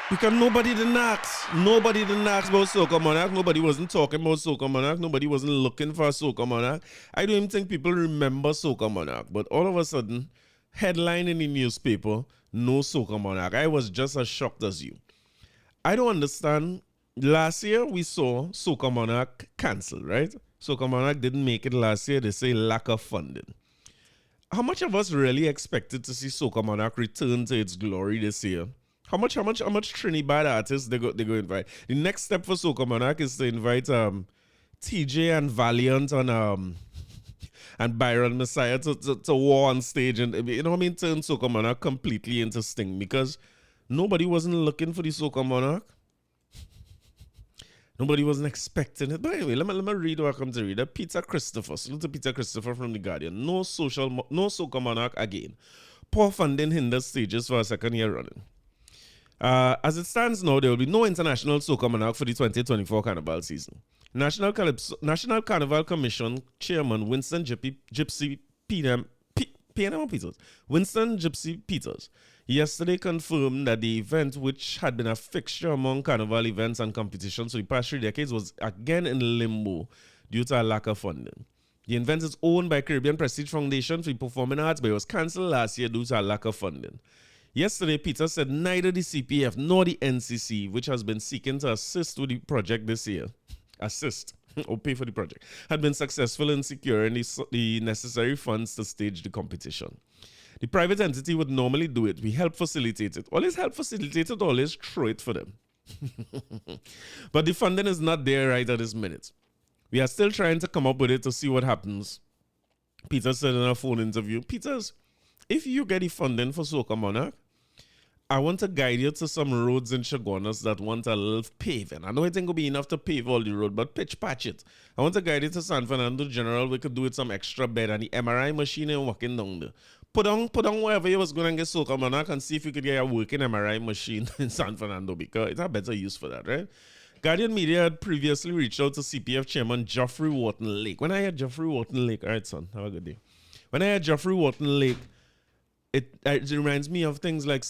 Speaker 1: Because nobody didn't ask. Nobody didn't ask about Soca Monarch. Nobody wasn't talking about Soca Monarch. Nobody wasn't looking for a Soca Monarch. I don't even think people remember Soca Monarch. But all of a sudden, headline in the newspaper, no Soca Monarch. I was just as shocked as you. I don't understand. Last year, we saw Soca Monarch cancel, right? Soca Monarch didn't make it last year. They say lack of funding. How much of us really expected to see Soca Monarch return to its glory this year? How much Trinidad artists they go invite? The next step for Soca Monarch is to invite TJ and Valiant and Byron Messiah to war on stage, and you know what I mean, turn Soca Monarch completely into Sting, because nobody wasn't looking for the Soca Monarch. Nobody wasn't expecting it. But anyway, let me read what I come to read. Peter Christopher, salute to Peter Christopher from The Guardian. No Soca Monarch again. Poor funding hinders stages for a second year running. As it stands now, there will be no international Soca Monarch for the 2024 Carnival season. National Carnival Commission Chairman Winston Gypsy Peters yesterday confirmed that the event, which had been a fixture among carnival events and competitions for the past 3 decades, was again in limbo due to a lack of funding. The event is owned by Caribbean Prestige Foundation for the Performing Arts, but it was cancelled last year due to a lack of funding. Yesterday, Peter said neither the CPF nor the NCC, which has been seeking to assist with the project this year, or pay for the project, had been successful in securing the necessary funds to stage the competition. The private entity would normally do it. We help facilitate it. Always help facilitate it, always throw it for them. But the funding is not there right at this minute. We are still trying to come up with it to see what happens. Peter said in a phone interview, Peters, if you get the funding for Soca Monarch, I want to guide you to some roads in Chaguanas that want a little paving. I know it ain't going to be enough to pave all the road, but pitch patch it. I want to guide you to San Fernando General. We could do with some extra bed and the MRI machine and walking down there. Put on wherever you was going to get Soca Monarch and see if you could get a working MRI machine in San Fernando, because it's a better use for that, right? Guardian Media had previously reached out to CPF Chairman Geoffrey Wharton Lake. When I heard Geoffrey Wharton Lake, all right, son, have a good day. When I heard Geoffrey Wharton Lake, it reminds me of things like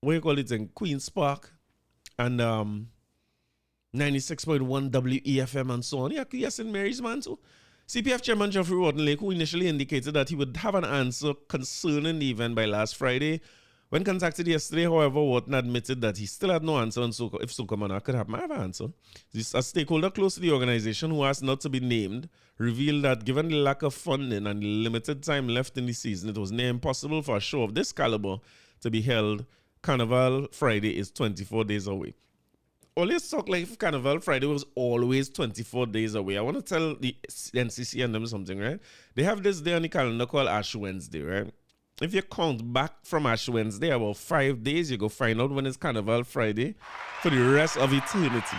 Speaker 1: what you call it in Queen's Park and 96.1 WEFM and so on. Yeah, yes, in Mary's man too. CPF Chairman Geoffrey Wharton Lake, who initially indicated that he would have an answer concerning the event by last Friday. When contacted yesterday, however, Wharton admitted that he still had no answer on if Soca Monarch could have. I have an answer. A stakeholder close to the organization who asked not to be named revealed that given the lack of funding and the limited time left in the season, it was near impossible for a show of this caliber to be held. Carnival Friday is 24 days away. Always talk like if Carnival Friday was always 24 days away. I want to tell the NCC and them something, right? They have this day on the calendar called Ash Wednesday, right? if you count back from Ash Wednesday, about 5 days, you go find out when it's Carnival Friday for the rest of eternity.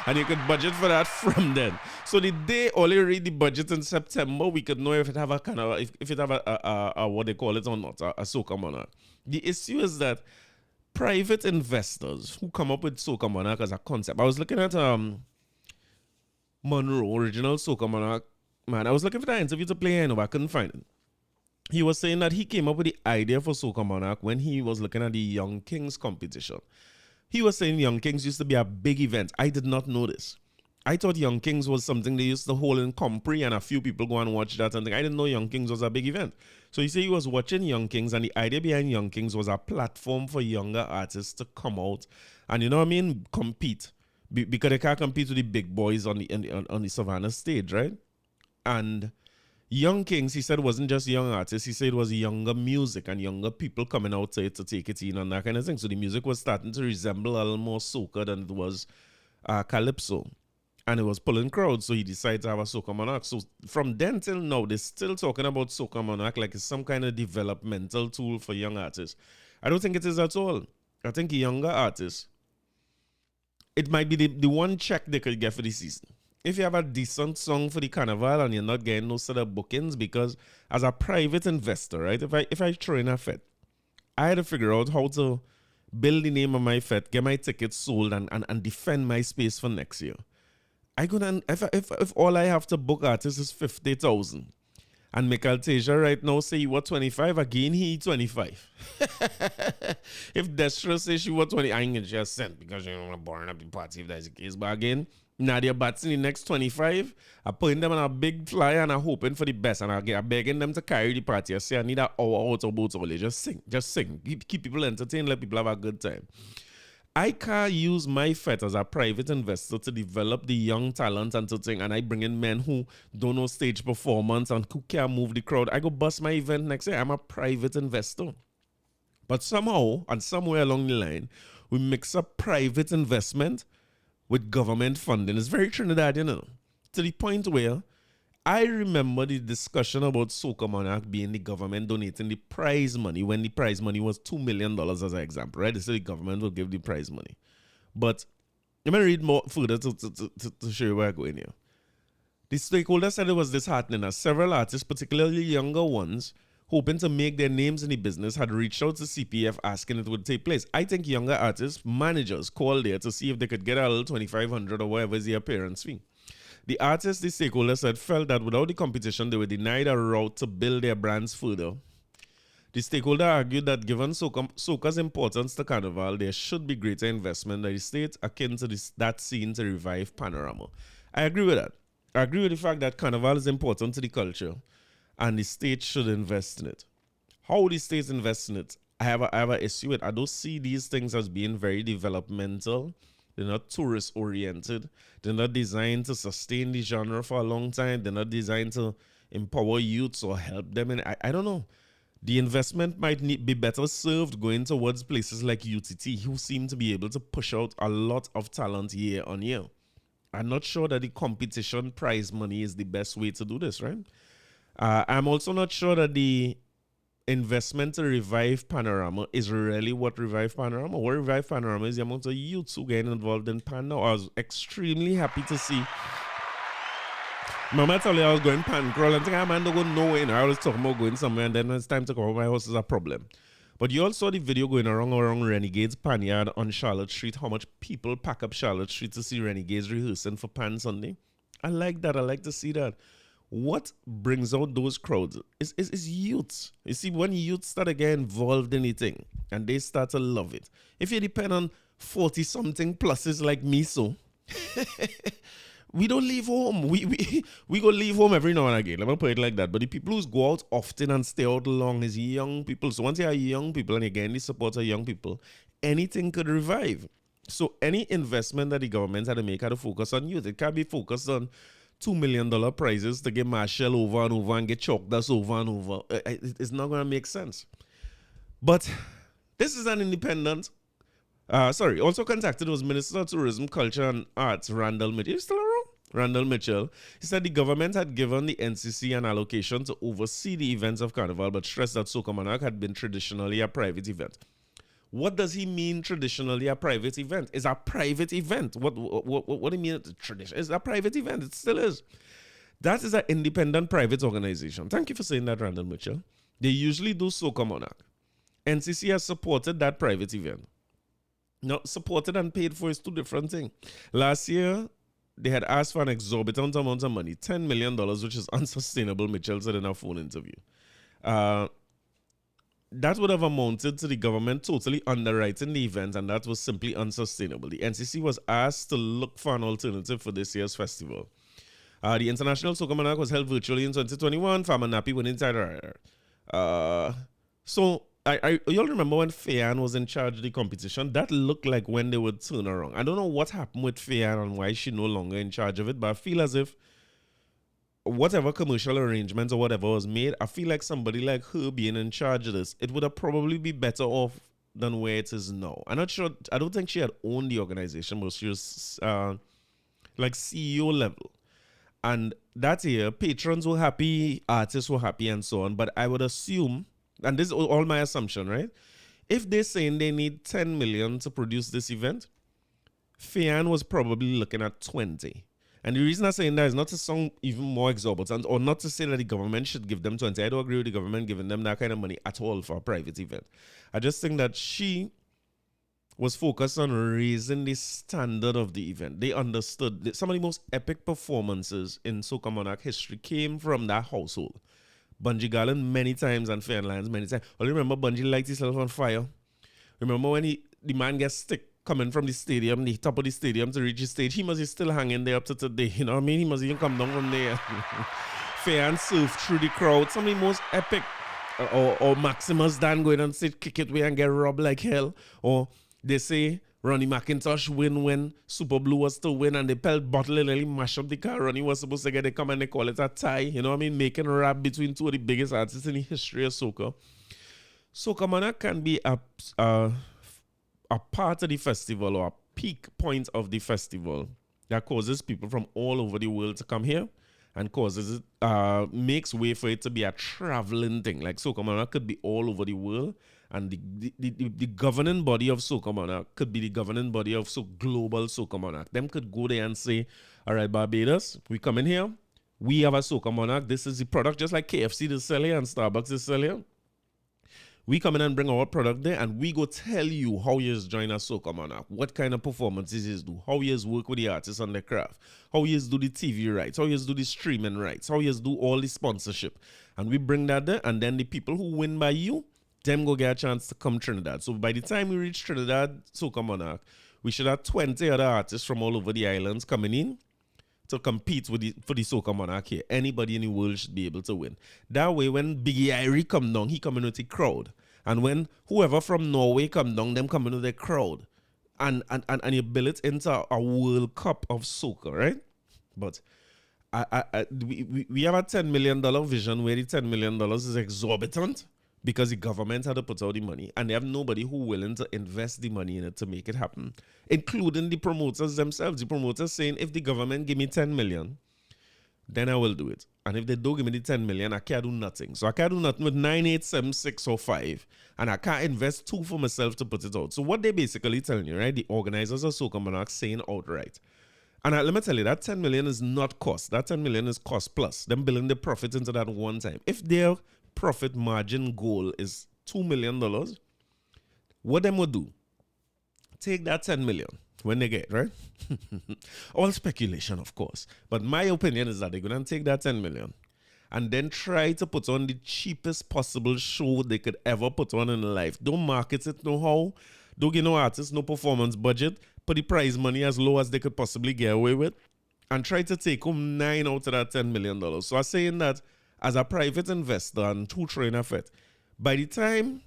Speaker 1: And you could budget for that from then. So the day only read the budget in September, we could know if it have a kind of if it have a what they call it or not, a Soca Monarch. The issue is that private investors who come up with Soca Monarch as a concept. I was looking at Monroe, original Soca Monarch. Man, I was looking for that interview to play here, but I couldn't find it. He was saying that he came up with the idea for Soca Monarch when he was looking at the Young Kings competition. He was saying Young Kings used to be a big event. I did not know this. I thought Young Kings was something they used to hold in Compre and a few people go and watch that and think. I didn't know Young Kings was a big event. So he said he was watching Young Kings, and the idea behind Young Kings was a platform for younger artists to come out and, you know what I mean, compete. Because they can't compete with the big boys on the Savannah stage, right? And Young Kings, he said, wasn't just young artists. He said it was younger music and younger people coming out to take it in and that kind of thing. So the music was starting to resemble a little more soca than it was calypso. And it was pulling crowds, so he decided to have a Soca Monarch. So from then till now, they're still talking about Soca Monarch like it's some kind of developmental tool for young artists. I don't think it is at all. I think younger artists, it might be the one check they could get for the season. If you have a decent song for the carnival and you're not getting no sort of bookings, because as a private investor, right, if I throw in a fete, I had to figure out how to build the name of my fete, get my tickets sold, and defend my space for next year. I couldn't, if all I have to book artists is 50,000, and Mical Teja right now say you were 25, again he 25. If Destra says she was 20, I ain't gonna just send because you don't want to burn up the party if that's the case. But again, Nadia Batson the next 25, I putting them on a big flyer and I'm hoping for the best, and I'm begging them to carry the party. I say I need an hour out of both only. Just sing. Keep people entertained, let people have a good time. I can't use my fete as a private investor to develop the young talent and to think, and I bring in men who don't know stage performance and who can't move the crowd. I go bust my event next year. I'm a private investor. But somehow, and somewhere along the line, we mix up private investment with government funding. It's very Trinidadian, you know, to the point where I remember the discussion about Soca Monarch being the government donating the prize money when the prize money was $2 million as an example, right? They said the government will give the prize money. But let me read more further to show you where I'm going here. The stakeholders said it was disheartening as several artists, particularly younger ones, hoping to make their names in the business, had reached out to CPF asking it would take place. I think younger artists, managers, called there to see if they could get a little $2,500 or whatever is the appearance fee. The artists, the stakeholders said, felt that without the competition, they were denied a route to build their brands further. The stakeholder argued that given soca's importance to Carnival, there should be greater investment by the state akin to that scene to revive Panorama. I agree with that. I agree with the fact that Carnival is important to the culture and the state should invest in it. How the state invests in it, I have an issue with. I don't see these things as being very developmental. They're not tourist-oriented. They're not designed to sustain the genre for a long time. They're not designed to empower youths or help them. And I don't know. The investment might be better served going towards places like UTT, who seem to be able to push out a lot of talent year on year. I'm not sure that the competition prize money is the best way to do this, right? I'm also not sure that the investment to revive Panorama is really what revive Panorama. What revive Panorama is the amount of youths who get involved in Pan now. I was extremely happy to see. Remember I told you I was going pan crawl and think, man, don't go nowhere. I was talking about going somewhere and then when it's time to come home, my house is a problem. But you all saw the video going around Renegade's Pan Yard on Charlotte Street, how much people pack up Charlotte Street to see Renegades rehearsing for Pan Sunday. I like that. I like to see that. What brings out those crowds is youths. You see, when youths start to get involved in anything and they start to love it. If you depend on 40-something pluses like me, so we don't leave home. We go leave home every now and again. Let me put it like that. But the people who go out often and stay out long is young people. So once you are young people and again the support of young people, anything could revive. So any investment that the government had to make had to focus on youth. It can't be focused on $2 million prizes to get Machel over and over and get chalk dust over and over. It's not going to make sense. But this is an independent. Also contacted was Minister of Tourism, Culture and Arts, Randall Mitchell. He's still around? Randall Mitchell. He said the government had given the NCC an allocation to oversee the events of Carnival, but stressed that Soca Monarch had been traditionally a private event. What does he mean traditionally a private event? It's a private event. What do you mean tradition? It's a private event. It still is. That is an independent private organization. Thank you for saying that, Randall Mitchell. They usually do Soca Monarch. NCC has supported that private event. Now, supported and paid for is two different things. Last year, they had asked for an exorbitant amount of money, $10 million, which is unsustainable, Mitchell said in a phone interview. That would have amounted to the government totally underwriting the event, and that was simply unsustainable. The NCC was asked to look for an alternative for this year's festival. The International Soca Monarch was held virtually in 2021. Farmer Nappy winning title. So, y'all remember when Fayan was in charge of the competition? That looked like when they would turn around. I don't know what happened with Fayan and why she's no longer in charge of it, but I feel as if whatever commercial arrangements or whatever was made, I feel like somebody like her being in charge of this, it would have probably be better off than where it is now. I'm not sure. I don't think she had owned the organization, but she was like CEO level. And that year, patrons were happy, artists were happy, and so on. But I would assume, and this is all my assumption, right? If they're saying they need 10 million to produce this event, Fayan was probably looking at 20. And the reason I'm saying that is not to sound even more exorbitant or not to say that the government should give them 20. I don't agree with the government giving them that kind of money at all for a private event. I just think that she was focused on raising the standard of the event. They understood that some of the most epic performances in Soca Monarch history came from that household. Bungie Garland many times and Fair Lions many times. I remember Bungie light himself on fire. Remember when the man gets stick coming from the stadium, the top of the stadium to reach the stage, he must be still hanging there up to today. You know what I mean? He must even come down from there. Fair and surf through the crowd. Some of the most epic. Or Maximus Dan going and sit, kick it away and get robbed like hell. Or they say Ronnie McIntosh win when Super Blue was to win and they pelt bottle and really mash up the car. Ronnie was supposed to get, they come and they call it a tie. You know what I mean? Making a rap between two of the biggest artists in the history of soca. Soca Monarch can be a part of the festival or a peak point of the festival that causes people from all over the world to come here and causes it, makes way for it to be a traveling thing. Like Soca Monarch could be all over the world, and the governing body of Soca Monarch could be the governing body of global Soca Monarch. Them could go there and say, all right, Barbados, we come in here, we have a Soca Monarch, this is the product, just like KFC is selling and Starbucks is selling. We come in and bring our product there, and we go tell you how you join a Soca Monarch, what kind of performances you do, how you work with the artists on the craft, how you do the TV rights, how you do the streaming rights, how you do all the sponsorship. And we bring that there, and then the people who win by you, them go get a chance to come Trinidad. So by the time we reach Trinidad, Soca Monarch, we should have 20 other artists from all over the islands coming in to compete for the Soca Monarch here. Anybody in the world should be able to win. That way, when Biggie Irie come down, he come in with the crowd. And when whoever from Norway come down, them come in with the crowd. And you build it into a World Cup of soca, right? But we have a $10 million vision where the $10 million is exorbitant because the government had to put out the money. And they have nobody who willing to invest the money in it to make it happen, including the promoters themselves. The promoters saying, if the government give me 10 million, then I will do it. And if they don't give me the 10 million, I can't do nothing. So I can't do nothing with 9, 8, 7, 6, or 5. And I can't invest 2 for myself to put it out. So what they basically telling you, right? The organizers of Soca Monarch saying outright. And let me tell you, that 10 million is not cost. That 10 million is cost plus. Them billing the profit into that one time. If their profit margin goal is $2 million, what them will do? Take that 10 million. When they get, right? All speculation, of course. But my opinion is that they're going to take that 10 million and then try to put on the cheapest possible show they could ever put on in life. Don't market it no how. Don't give no artists no performance budget. Put the prize money as low as they could possibly get away with. And try to take home 9 out of that $10 million. So I'm saying that as a private investor and two trainer fet, by the time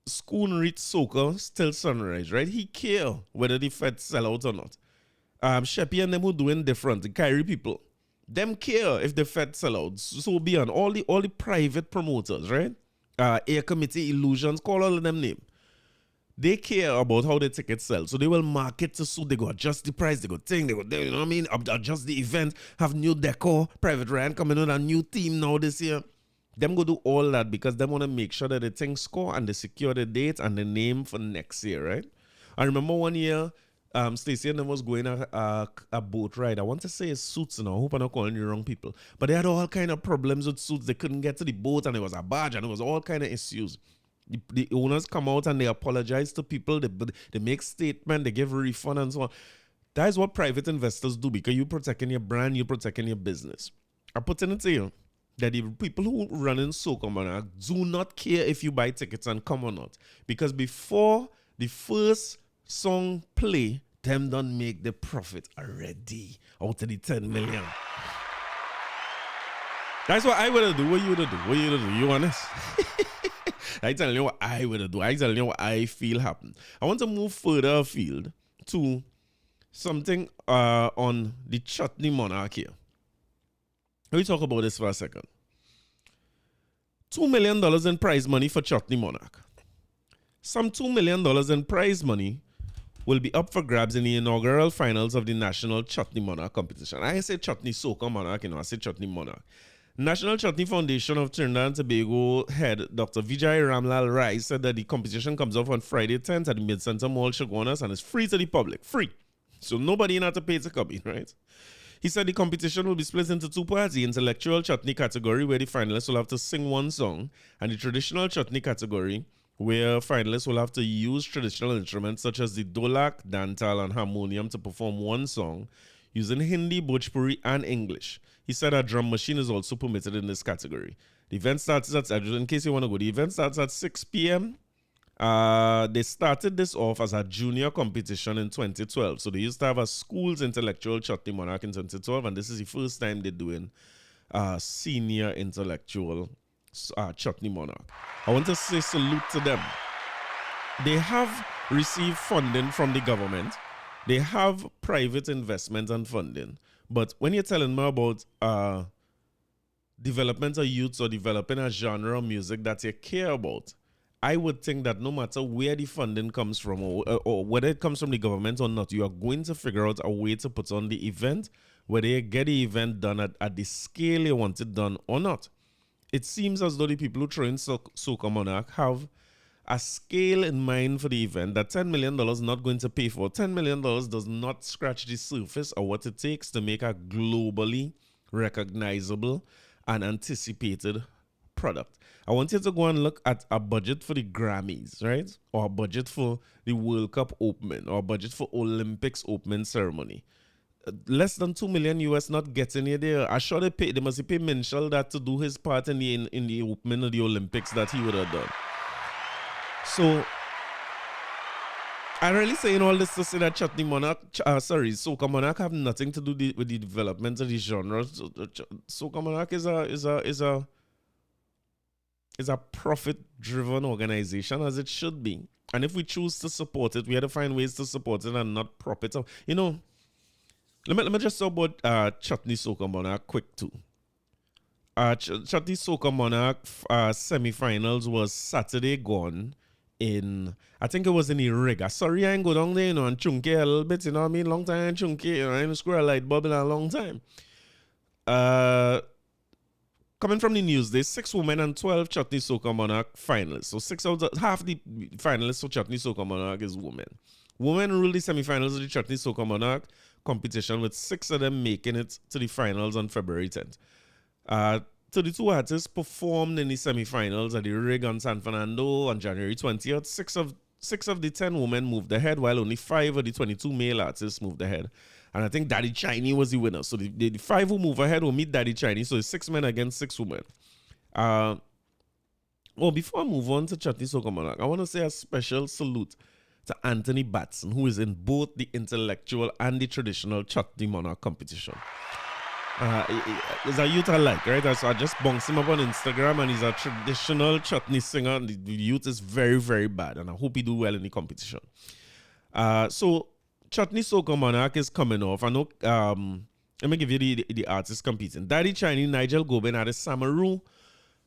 Speaker 1: Schoon reach Soaka Till Sunrise, right? He care whether the Fed sell out or not. Sheppy and them who doing different, the Kyrie people, them care if the Fed sell out. So be on all the private promoters, right? Air Committee, Illusions, call all of them name. They care about how the tickets sell. So they will market to suit. They go adjust the price. They go thing. They go, you know what I mean? Adjust the event. Have new decor. Private Ryan coming on a new theme now this year. Them go do all that because they want to make sure that the thing score and they secure the date and the name for next year, right? I remember one year, Stacey and them was going a boat ride. I want to say it's Suits, and I hope I'm not calling the wrong people. But they had all kind of problems with Suits. They couldn't get to the boat, and it was a barge, and it was all kind of issues. The owners come out and they apologize to people. They make statement, they give refund and so on. That is what private investors do because you're protecting your brand, you're protecting your business. I'm putting it to you that the people who run in Soaka Monarch do not care if you buy tickets and come or not. Because before the first song play, them don't make the profit already out of the 10 million. That's what I would do. What you would do? What you would do? You honest? I telling you what I would do. I telling you what I feel happened. I want to move further afield to something on the Chutney Monarch here. Let me talk about this for a second. $2 million in prize money for Chutney Monarch. Some $2 million in prize money will be up for grabs in the inaugural finals of the National Chutney Monarch competition. I say Chutney Soaka Monarch, I say Chutney Monarch. National Chutney Foundation of Trinidad and Tobago head Dr. Vijay Ramlal Rai said that the competition comes off on Friday 10th at the Mid-Center Mall, Chaguanas, and is free to the public. Free. So nobody in have to pay to come in, right? He said the competition will be split into two parts, the intellectual chutney category, where the finalists will have to sing one song, and the traditional chutney category, where finalists will have to use traditional instruments such as the dholak, dantal, and harmonium to perform one song using Hindi, Bhojpuri, and English. He said a drum machine is also permitted in this category. The event starts at, in case you want to go, the event starts at 6 p.m. They started this off as a junior competition in 2012. So they used to have a school's intellectual Chutney Monarch in 2012, and this is the first time they're doing senior intellectual Chutney Monarch. I want to say salute to them. They have received funding from the government. They have private investment and funding. But when you're telling me about development of youths or developing a genre of music that you care about, I would think that no matter where the funding comes from or whether it comes from the government or not, you are going to figure out a way to put on the event, whether you get the event done at the scale you want it done or not. It seems as though the people who train Soaka Monarch have a scale in mind for the event that $10 million is not going to pay for. $10 million does not scratch the surface of what it takes to make a globally recognizable and anticipated product. I want you to go and look at a budget for the Grammys, right? Or a budget for the World Cup opening, or a budget for Olympics opening ceremony. Less than $2 million US not getting you there. I'm sure they must pay Machel that to do his part in the opening of the Olympics that he would have done. So, I'm really saying all this to say that Soaka Monarch have nothing to do with the development of the genre. Soaka Monarch is a profit-driven organization, as it should be. And if we choose to support it, we have to find ways to support it and not prop it up. You know, let me just talk about Chutney Soaka Monarch quick too. Chutney Soaka Monarch semi-finals was Saturday gone. I think it was in the Riga. Sorry, I ain't go down there, you know, and chunky a little bit, you know what I mean? Long time chunky, you know, I ain't screw a light bulb in a long time. Coming from the news, there's 6 women and 12 Chutney Soaka Monarch finalists. So half the finalists for Chutney Soaka Monarch is women. Women ruled the semifinals of the Chutney Soaka Monarch competition, with 6 of them making it to the finals on February 10th. 32 artists performed in the semifinals at the Rig on San Fernando on January 20th. 6 of the 10 women moved ahead, while only 5 of the 22 male artists moved ahead. And I think Daddy Chinese was the winner. So the 5 who move ahead will meet Daddy Chinese. So it's 6 men against 6 women. Before I move on to Chutney Soaka Monarch, I want to say a special salute to Anthony Batson, who is in both the intellectual and the traditional Chutney Monarch competition. He's a youth I like, right? So I just bounced him up on Instagram, and he's a traditional chutney singer. And the youth is very, very bad, and I hope he do well in the competition. So Chutney Soaka Monarch is coming off. I know. Let me give you the artists competing: Daddy Chinese, Nigel Gobin, Addis Samaru,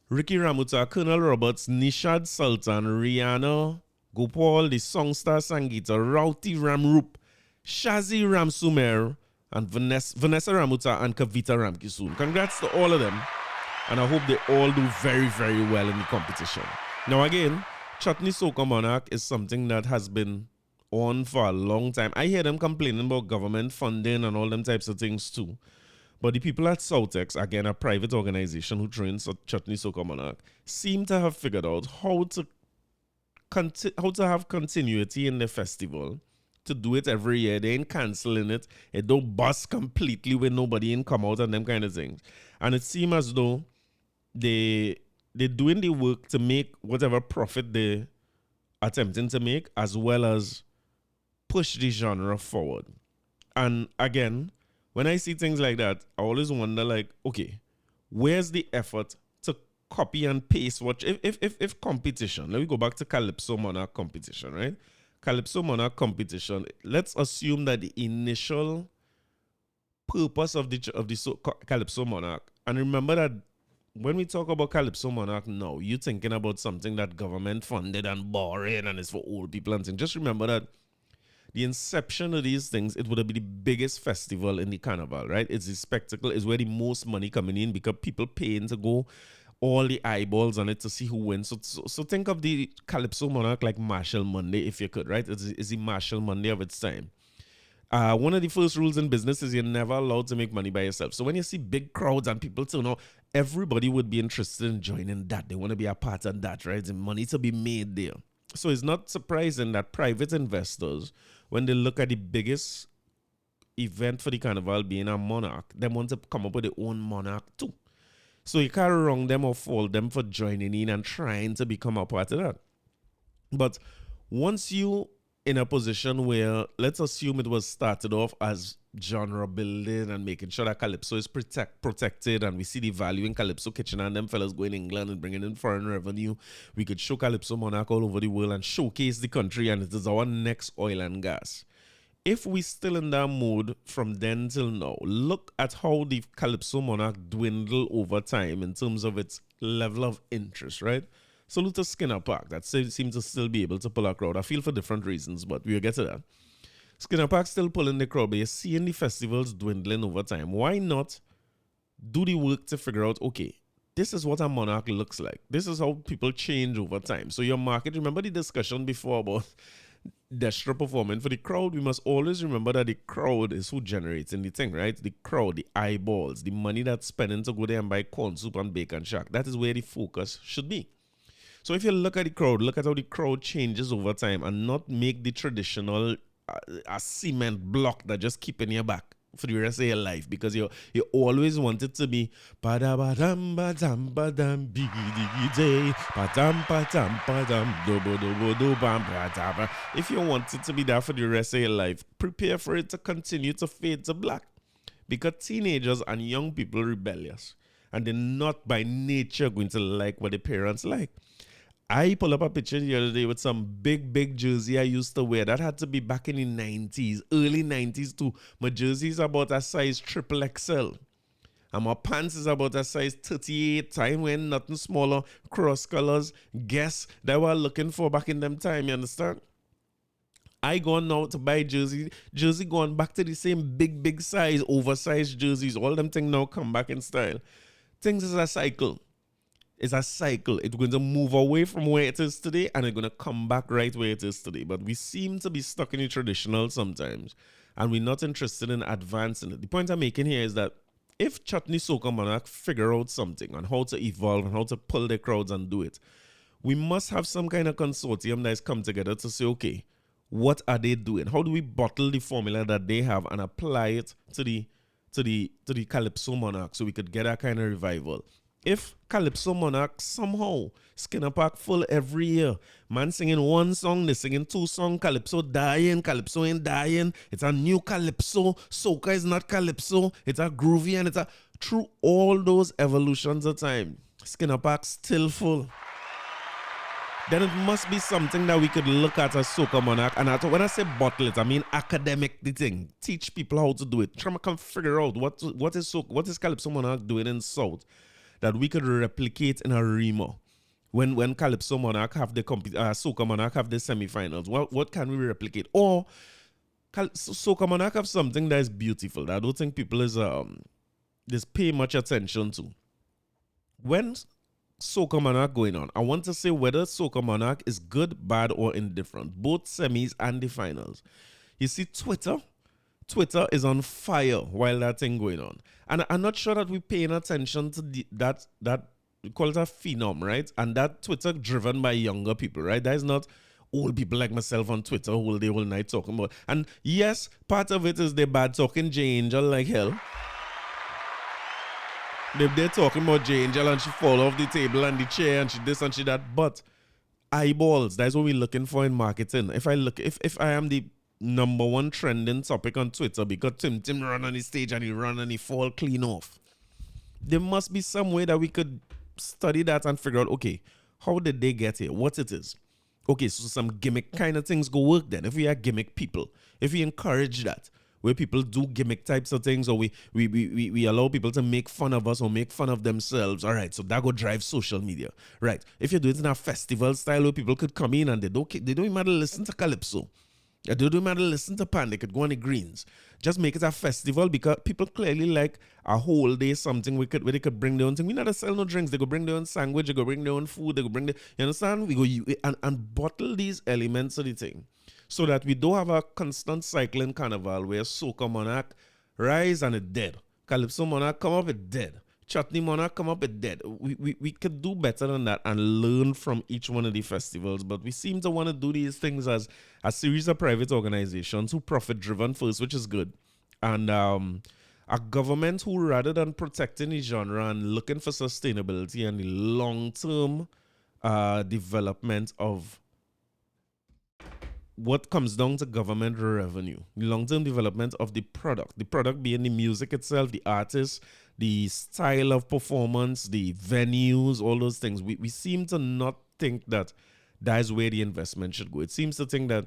Speaker 1: Ricky Ramuta, Colonel Roberts, Nishad Sultan, Rihanna, Gopal, the Songster Sangita, Rauti Ramrup, Shazi Ram Sumer, and Vanessa Ramuta and Kavita Ramkisoon. Congrats to all of them. And I hope they all do very, very well in the competition. Now again, Chutney Soca Monarch is something that has been on for a long time. I hear them complaining about government funding and all them types of things too. But the people at Southex, again a private organization who trains Chutney Soca Monarch, seem to have figured out how to have continuity in the festival, to do it every year. They ain't canceling it. It don't bust completely with nobody in come out and them kind of things. And it seems as though they're doing the work to make whatever profit they're attempting to make, as well as push the genre forward. And again, when I see things like that, I always wonder, like, okay, where's the effort to copy and paste what if competition? Let me go back to Calypso Monarch competition, right? Calypso Monarch competition. Let's assume that the initial purpose of the Calypso Monarch, and remember that when we talk about Calypso Monarch now, you're thinking about something that government funded and boring and it's for old people and things. Just remember that the inception of these things, it would have been the biggest festival in the carnival, right? It's the spectacle, is where the most money coming in because people paying to go all the eyeballs on it to see who wins. So think of the Calypso Monarch like Marshall Monday, if you could, right? It's the Marshall Monday of its time. One of the first rules in business is you're never allowed to make money by yourself. So when you see big crowds and people turn out, everybody would be interested in joining that. They want to be a part of that, right? And money to be made there. So it's not surprising that private investors, when they look at the biggest event for the carnival being a monarch, they want to come up with their own monarch too. So you can't wrong them or fault them for joining in and trying to become a part of that. But once you in a position where, let's assume it was started off as genre building and making sure that Calypso is protected, and we see the value in Calypso Kitchen and them fellas going to England and bringing in foreign revenue. We could show Calypso Monarch all over the world and showcase the country, and it is our next oil and gas. If we still in that mode from then till now, look at how the Calypso Monarch dwindled over time in terms of its level of interest, right? Salute to Skinner Park that seems to still be able to pull a crowd. I feel for different reasons, but we'll get to that. Skinner Park still pulling the crowd, but you're seeing the festivals dwindling over time. Why not do the work to figure out, okay, this is what a monarch looks like. This is how people change over time. So your market, remember the discussion before about Destra performing for the crowd? We must always remember that the crowd is who generates in the thing, right? The crowd, the eyeballs, the money that's spending to go there and buy corn soup and bacon shack. That is where the focus should be. So if you look at the crowd, look at how the crowd changes over time and not make the traditional a cement block that just keep in your back for the rest of your life, because you always want it to be ba-da-ba-dam ba-dam ba-dam biggy-diggy-day ba-dam ba-dam do-bo-do-bo-do-bam ba-da-ba. If you want it to be there for the rest of your life, prepare for it to continue to fade to black, because teenagers and young people are rebellious and they're not by nature going to like what their parents like. I pulled up a picture the other day with some big jersey I used to wear. That had to be back in the 90s, early 90s too. My jersey is about a size triple XL. And my pants is about a size 38. Time when nothing smaller, cross colors. Guess they were looking for back in them time, you understand? I gone now to buy jersey going back to the same big size, oversized jerseys. All them things now come back in style. Things is a cycle. It's a cycle. It's going to move away from where it is today and it's going to come back right where it is today. But we seem to be stuck in the traditional sometimes and we're not interested in advancing it. The point I'm making here is that if Chutney Soca Monarch figure out something on how to evolve and how to pull their crowds and do it, we must have some kind of consortium that has come together to say, okay, what are they doing? How do we bottle the formula that they have and apply it to the Calypso Monarch so we could get that kind of revival? If Calypso Monarch somehow Skinner Park full every year, man singing one song, they singing two songs, Calypso dying, Calypso ain't dying, it's a new Calypso, Soca is not Calypso, it's a groovy and it's a, through all those evolutions of time, Skinner Park still full. Then it must be something that we could look at as Soca Monarch. And when I say bottle it, I mean academic the thing. Teach people how to do it. Try to come figure out what is Calypso Monarch doing in South that we could replicate in a Remo, when Calypso Monarch have the Soca Monarch have the semifinals? What can we replicate? Or Soca Monarch have something that is beautiful that I don't think people is pay much attention to. When Soca Monarch going on, I want to say whether Soca Monarch is good, bad, or indifferent, both semis and the finals. You see, Twitter is on fire while that thing going on, and I'm not sure that we're paying attention to that we call it a phenom, right? And that Twitter driven by younger people, right? That is not old people like myself on Twitter whole day, whole night talking about. And yes, part of it is they bad talking J Angel like hell. They're talking about J Angel and she fall off the table and the chair and she this and she that. But eyeballs, that's what we're looking for in marketing. If I am the number one trending topic on Twitter because Tim run on the stage and he run and he fall clean off, there must be some way that we could study that and figure out, okay, how did they get here? What it is? Okay, so some gimmick kind of things go work then. If we are gimmick people, if we encourage that, where people do gimmick types of things, or we allow people to make fun of us or make fun of themselves, all right, so that go drive social media, right? If you do it in a festival style where people could come in and they don't even matter listen to Calypso, they don't even matter listen to Pan, they could go on the greens. Just make it a festival because people clearly like a whole day something where they could bring their own thing. We not sell no drinks. They go bring their own sandwich. They go bring their own food. They go bring you understand? We go and bottle these elements of the thing so that we don't have a constant cycling carnival where Soca Monarch rise and it dead. Calypso Monarch come up it dead. Chutney Monarch come up it dead. We could do better than that and learn from each one of the festivals, but we seem to want to do these things as a series of private organizations who profit driven first, which is good, and a government who, rather than protecting the genre and looking for sustainability and the long-term development of what comes down to government revenue, the long-term development of the product being the music itself, the artists, the style of performance, the venues, all those things. We seem to not think that is where the investment should go. It seems to think that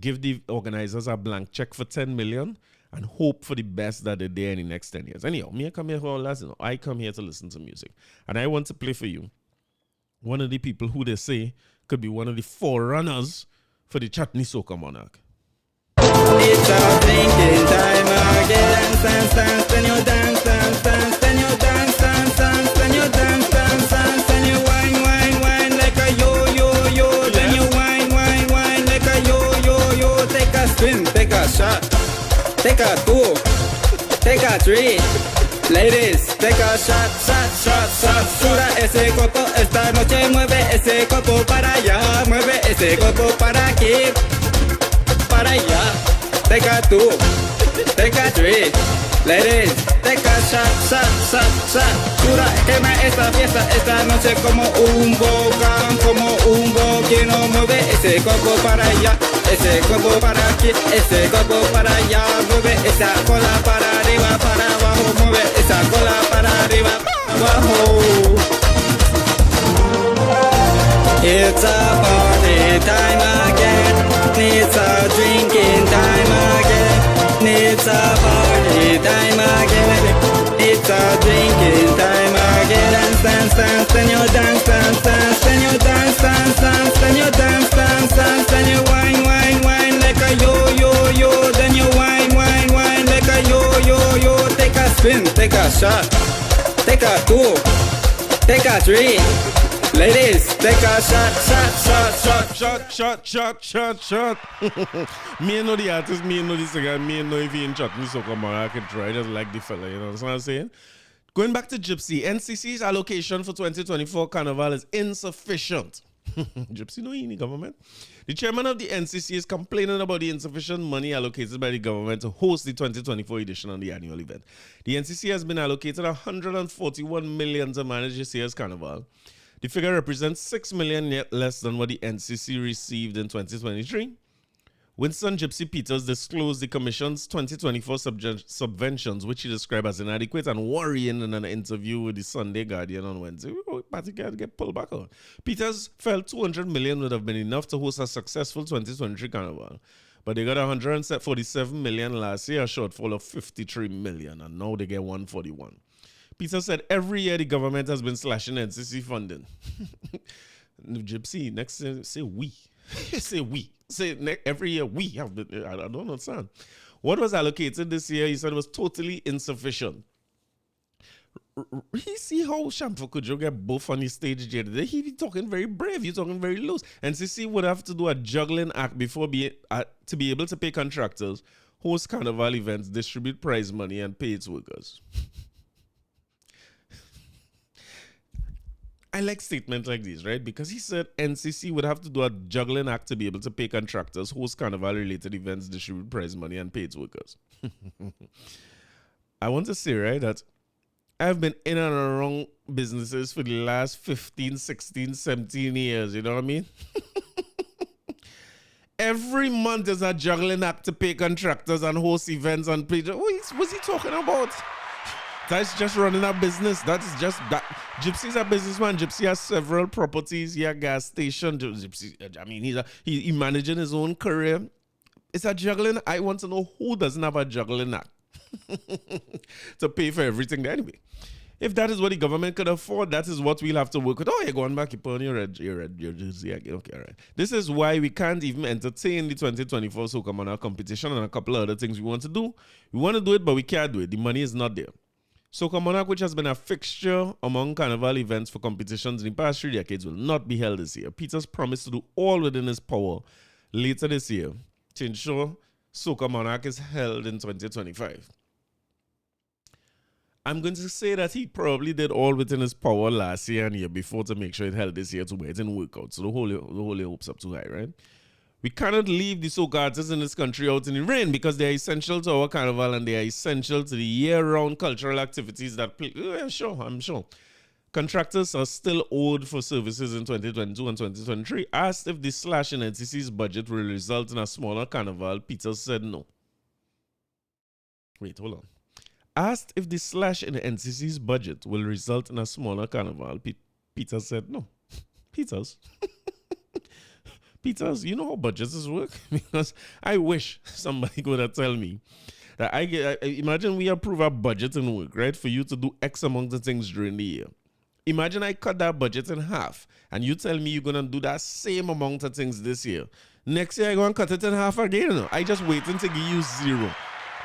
Speaker 1: give the organizers a blank check for 10 million and hope for the best that they're there in the next 10 years. Anyhow, me I come here for all that. I come here to listen to music. And I want to play for you one of the people who they say could be one of the forerunners for the Chutney Soca Monarch.
Speaker 4: It's a drinking time again. Dance, then you dance, then you dance, then you dance, then you wine like a yo. Then you wine like a yo. Take a spin, take a shot, take a two, take a three. Ladies, take a shot. Suda ese copo esta noche, mueve ese copo para allá, mueve ese copo para aquí, para allá. Take a two, take a three. Ladies, take a shot. Suda, quema esta fiesta esta noche como un volcán, como un volcano. Mueve ese copo para allá, ese copo para aquí, ese copo para allá. Mueve esa cola para arriba, para abajo. Mueve esa cola para arriba, abajo. It's a party time again. It's a drinking time again. It's a party time again. It's a drinking time again. Dance, then you dance, then you dance, then you dance, then you wine like a yo. Then you wine like a yo. Take a spin, take a shot, take a two, take a three. Ladies, take a
Speaker 1: shot. Me know the artist, me know the singer, me know if he in Chutney Soca Monarch, I can try. I just like the fella, you know what I'm saying? Going back to Gypsy, NCC's allocation for 2024 Carnival is insufficient. Gypsy no in the government. The chairman of the NCC is complaining about the insufficient money allocated by the government to host the 2024 edition of the annual event. The NCC has been allocated 141 million to manage this year's Carnival. The figure represents 6 million yet less than what the NCC received in 2023. Winston Gypsy Peters disclosed the Commission's 2024 subventions, which he described as inadequate and worrying in an interview with the Sunday Guardian on Wednesday. Party get pulled back on. Peters felt 200 million would have been enough to host a successful 2023 Carnival, but they got 147 million last year, a shortfall of 53 million, and now they get 141. Peter said every year the government has been slashing NCC funding. Gypsy, next say we. Say we. Say every year we have been. I don't understand. What was allocated this year, he said, was totally insufficient. He see how Shamfo Kujo get both on the stage there. He be talking very brave, he talking very loose. And CC would have to do a juggling act before to be able to pay contractors, host carnival events, distribute prize money, and pay its workers. I like statements like these, right? Because he said NCC would have to do a juggling act to be able to pay contractors, host carnival-related events, distribute prize money, and pay its workers. I want to say, right, that I've been in and around businesses for the last 15, 16, 17 years, you know what I mean? Every month is a juggling act to pay contractors and host events and pay. What's he talking about? That's just running a business. That is just that. Gypsy's a businessman. Gypsy has several properties. He has a gas station. Gypsy, I mean, he's managing his own career. It's a juggling. I want to know who doesn't have a juggling act to pay for everything. Anyway, if that is what the government could afford, that is what we'll have to work with. Oh, you're going back. You put on your jersey again. Okay, all right. This is why we can't even entertain the 2024 Soca Monarch competition and a couple of other things we want to do. We want to do it, but we can't do it. The money is not there. Soca Monarch, which has been a fixture among carnival events for competitions in the past 3 decades, will not be held this year. Peter's promised to do all within his power later this year to ensure Soca Monarch is held in 2025. I'm going to say that he probably did all within his power last year and year before to make sure it held this year to where it didn't work out. So the whole hopes up too high, right? We cannot leave the soca artists in this country out in the rain because they are essential to our carnival and they are essential to the year-round cultural activities that play. Yeah, sure, I'm sure. Contractors are still owed for services in 2022 and 2023. Asked if the slash in NCC's budget will result in a smaller carnival, Peter said no. Wait, hold on. Asked if the slash in NCC's budget will result in a smaller carnival, Peter said no. Peters, you know how budgets work? Because I wish somebody could tell me that imagine we approve a budget in work, right? For you to do X amount of things during the year. Imagine I cut that budget in half and you tell me you're going to do that same amount of things this year. Next year, I'm going to cut it in half again. I just waiting to give you zero.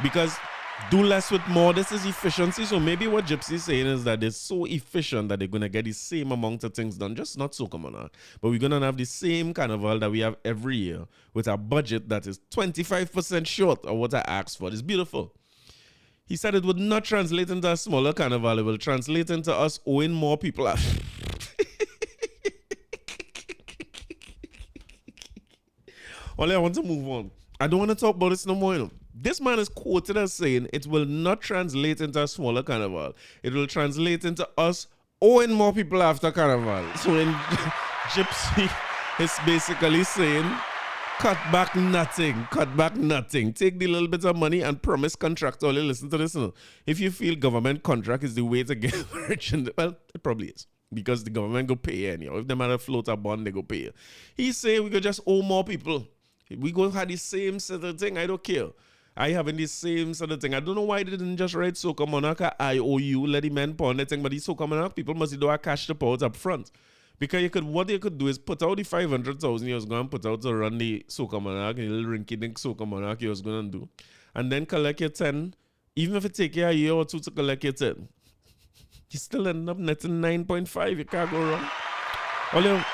Speaker 1: Because do less with more. This is efficiency. So maybe what Gypsy's saying is that they're so efficient that they're going to get the same amount of things done. Just not Soca Monarch. But we're going to have the same carnival that we have every year with a budget that is 25% short of what I asked for. It's beautiful. He said it would not translate into a smaller carnival. It will translate into us owing more people. Only I want to move on. I don't want to talk about this no more. You know. This man is quoted as saying it will not translate into a smaller carnival. It will translate into us owing more people after carnival. So in Gypsy is basically saying cut back nothing. Take the little bit of money and promise contractor. Only listen to this. You know. If you feel government contract is the way to get rich, well, it probably is. Because the government go pay you anyhow. If they matter float a bond, they go pay you. He say we could just owe more people. We go have the same sort of thing. I don't care. I having the same sort of thing. I don't know why they didn't just write Soca Monarch IOU, let the men pawn that thing, but the Soca Monarch people must do a cash deposit up front. Because what they could do is put out the 500,000 you was going to put out to run the Soca Monarch, the little rinky-dink Soca Monarch you was going to do. And then collect your 10, even if it take you a year or two to collect your 10. You still end up netting 9.5. You can't go wrong. Well,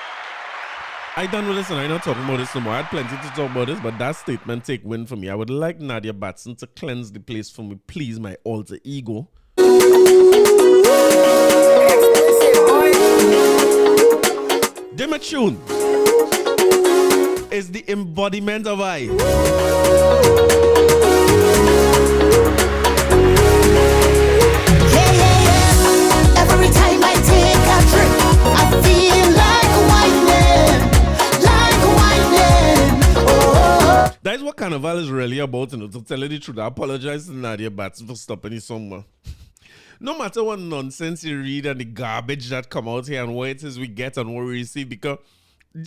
Speaker 1: I done with this and I'm not talking about this no more. I had plenty to talk about this, but that statement take win for me. I would like Nadia Batson to cleanse the place for me, please, my alter ego. Dema tune is the embodiment of I.
Speaker 2: Yeah. Every time I take a drink, I feel like whining.
Speaker 1: That is what carnival is really about, you know, to tell you the truth. I apologize to Nadia Batson for stopping you somewhere. No matter what nonsense you read and the garbage that come out here and what it is we get and what we receive, because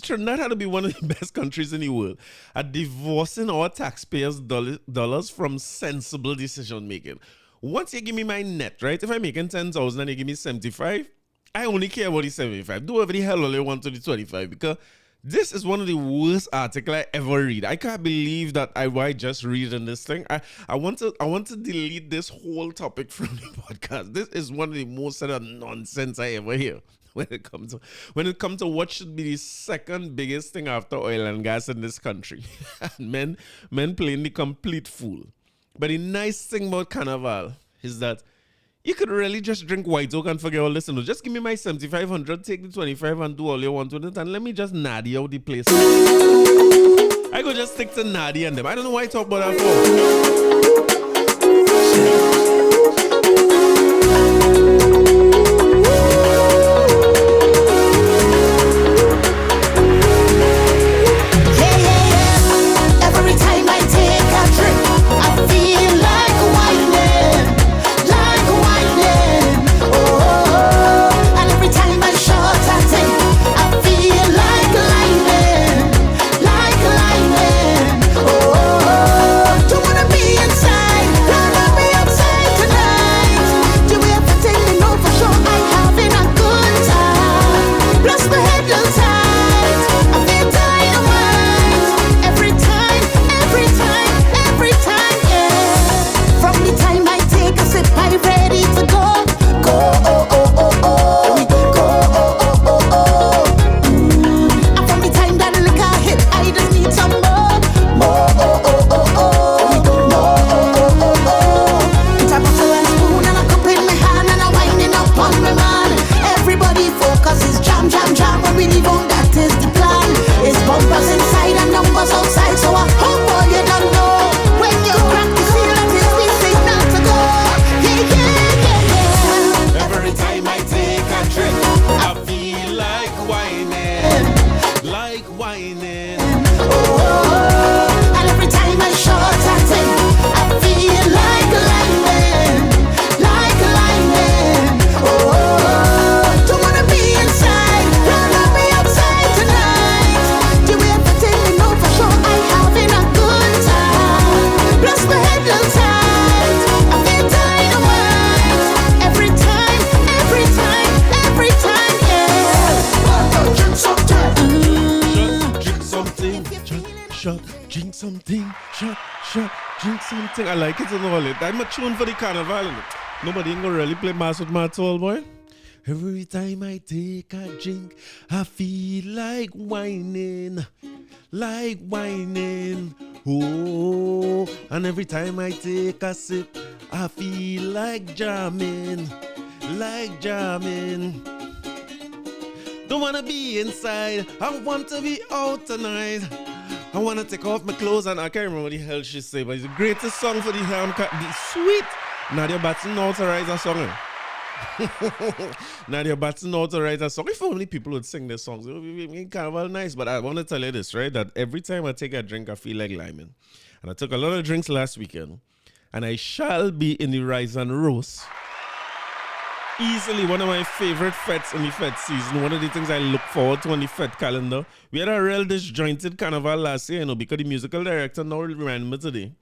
Speaker 1: Trinidad had to be one of the best countries in the world at divorcing our taxpayers' dollars from sensible decision making. Once you give me my net, right? If I'm making 10,000 and you give me 75, I only care about the 75. Do whatever the hell all you want to the 25 because this is one of the worst articles I ever read. I can't believe that I just read in this thing. I want to delete this whole topic from the podcast. This is one of the most nonsense I ever hear when it comes to what should be the second biggest thing after oil and gas in this country. men playing the complete fool. But the nice thing about carnival is that you could really just drink white oak and forget all this. Just give me my 7,500, take the 25 and do all you want with it, and let me just Nadia out the place. I could just stick to Nadia and them. I don't know why I talk about that
Speaker 2: Every time I take a drink, I feel like whining. And every time I shot a thing, I feel like lightning. Oh, don't wanna be inside, wanna be outside tonight. Do everything they know for sure, I having a good time. Plus my head looks tight, I feel dynamite. Every time, yeah. From the time I take a sip, I'm ready to go. And from the time that liquor hit, I just need some more. It's a bottle and spoon and a cup in my hand and a winding up on my man. Everybody focus is jam. When we leave home, that is the plan. It's bumpers inside and numbers outside, so I hope all you don't know. When you crack the seal, that is the signal to go. Yeah.
Speaker 1: Every time I take a drink, I feel like whining.
Speaker 2: Oh, and every time I shot a thing, I feel like lightning. Oh, don't wanna be inside, wanna be outside tonight. Do everything they know for sure, I having a good time. Plus my head looks tight, I feel dynamite. Every time, yeah. Drink
Speaker 1: something. I like it and all it. I'm a tune for the carnival. Nobody ain't gonna really play mass with my tall boy. Every time I take a drink, I feel like whining. Oh, and every time I take a sip, I feel like jamming. Don't wanna be inside, I want to be out tonight. I wanna take off my clothes and I can't remember what the hell she said, but it's the greatest song for the sweet Nadia Batson authorized a song. Nadia Batson authorized a song. If only people would sing their songs, it would be carnival nice. But I want to tell you this, right? That every time I take a drink, I feel like liming. And I took a lot of drinks last weekend, and I shall be in the Rise and Roast. Easily one of my favorite fetes in the fete season. One of the things I look forward to on the fete calendar. We had a real disjointed carnival last year, because the musical director now reminded me today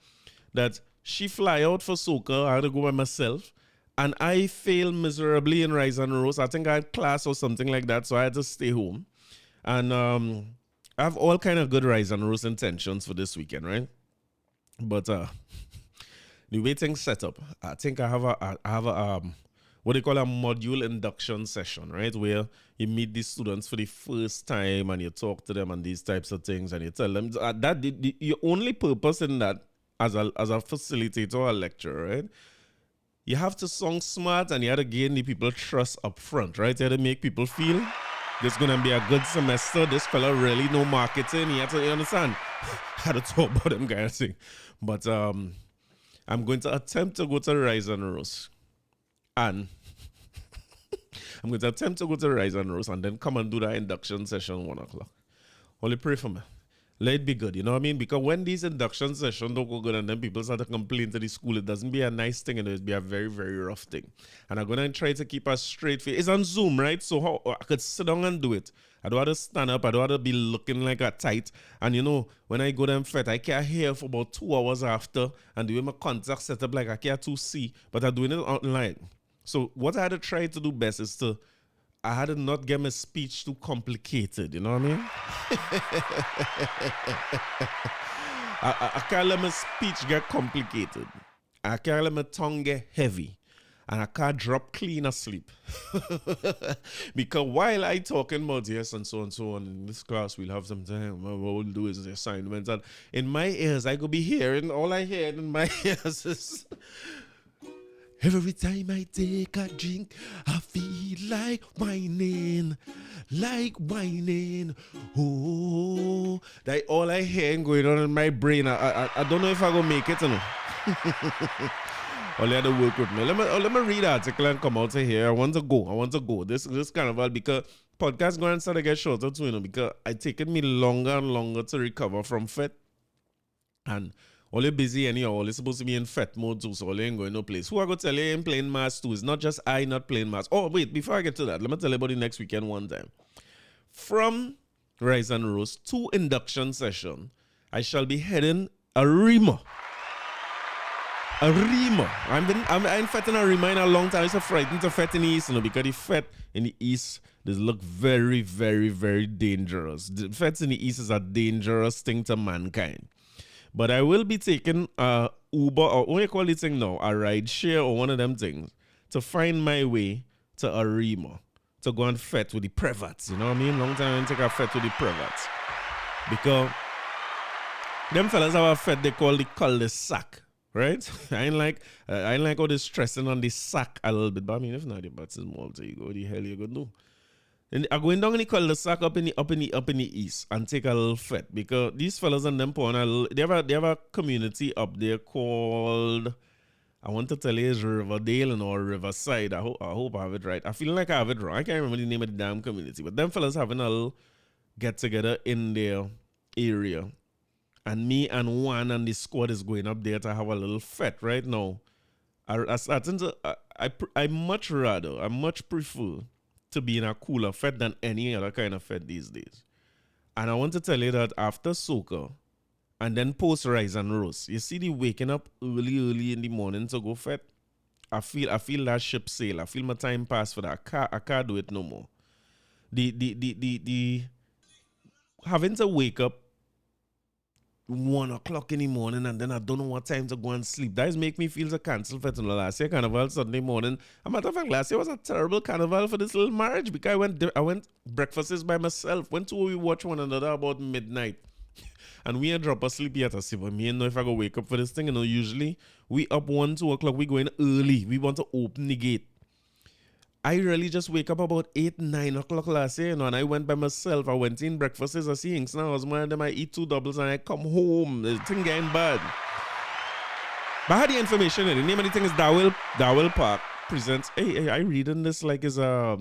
Speaker 1: that she fly out for Soaka. I had to go by myself. And I failed miserably in Rise and Roast. I think I had class or something like that, so I had to stay home. And I have all kind of good Rise and Roast intentions for this weekend, right? But the way things set up, I think I have a what they call a module induction session, right? Where you meet the students for the first time and you talk to them and these types of things, and you tell them that your only purpose in that as a facilitator or a lecturer, right? You have to sound smart and you have to gain the people trust up front, right? You have to make people feel this is going to be a good semester. This fella really know marketing. You understand? How to talk about them kind of thing. But I'm going to attempt to go to Rise and Roast. And I'm going to attempt to go to Rise and Roast and then come and do that induction session 1 o'clock. Only pray for me. Let it be good, you know what I mean? Because when these induction sessions don't go good and then people start to complain to the school, it doesn't be a nice thing and it'll be a very, very rough thing. And I'm going to try to keep a straight face. It's on Zoom, right? So how I could sit down and do it. I don't have to stand up. I don't have to be looking like a tight. And when I go to them fete, I can't hear for about 2 hours after. And the way my contact set up, like I can't to see. But I'm doing it online. So what I had to try to do best is to I had to not get my speech too complicated, you know what I mean? I can't let my speech get complicated. I can't let my tongue get heavy. And I can't drop clean asleep. Because while I talking about yes and so on, in this class we'll have some time. What we'll do is the assignments. And in my ears, I could be hearing, all I hear in my ears is every time I take a drink, I feel like whining. Oh, that all I hear going on in my brain. I don't know if I'm gonna make it, you know. All you have to work with me. Let me read the article and come out of here. I want to go. This carnival, because podcast going to start to get shorter too, you know, because it taken me longer and longer to recover from fete. And all you busy anyhow, all you supposed to be in fete mode too, so all you ain't going no place. Who I go tell you ain't playing mass too? It's not just I not playing mass. Oh, wait, before I get to that, let me tell you about the next weekend one time. From Rise and Rose to induction session, I shall be heading a Rima. I'm fete in a Rima in a long time. It's so frightened to fete in the East, you know, because the fete in the East, they look very, very, very dangerous. The fete in the East is a dangerous thing to mankind. But I will be taking a Uber, or what do you call this thing now? A ride share or one of them things to find my way to a Rima to go and fete with the prevats. You know what I mean? Long time I didn't take a fete with the prevats. Because them fellas have a fete they call the cul-de-sac. Right? I ain't like all this stressing on the sack a little bit. But I mean, if Nadia Batson is Malta, you go, what the hell you gonna do? And I'm going down in the cul-de-sac up in the east and take a little fete, because these fellas and them put on a little, they have a community up there called, I want to tell you, it's Riverdale or Riverside. I hope I have it right. I feel like I have it wrong. I can't remember the name of the damn community, but them fellas having a little get together in their area. And me and one and the squad is going up there to have a little fete right now. I much prefer to be in a cooler fete than any other kind of fete these days. And I want to tell you that after Soaka and then post Rise and Rose, you see the waking up early in the morning to go fete. I feel that ship sail. I feel my time pass for that. I can't do it no more. The having to wake up 1 o'clock in the morning and then I don't know what time to go and sleep. That is make me feel to cancel fete on last year carnival Sunday morning. A matter of fact, last year was a terrible carnival for this little marriage, because I went breakfasts by myself. Went to we watch one another about midnight. And we ain't drop asleep yet. I say, but me ain't know if I go wake up for this thing. You know, usually we up 1, 2 o'clock, we going early. We want to open the gate. I really just wake up about 8, 9 o'clock last year, you know, and I went by myself. I went in breakfast, I see Hinks now. I was more than I eat 2 doubles and I come home. The thing getting bad. But I had the information. The name of the thing is Dowell Park presents. Hey, I reading this like is I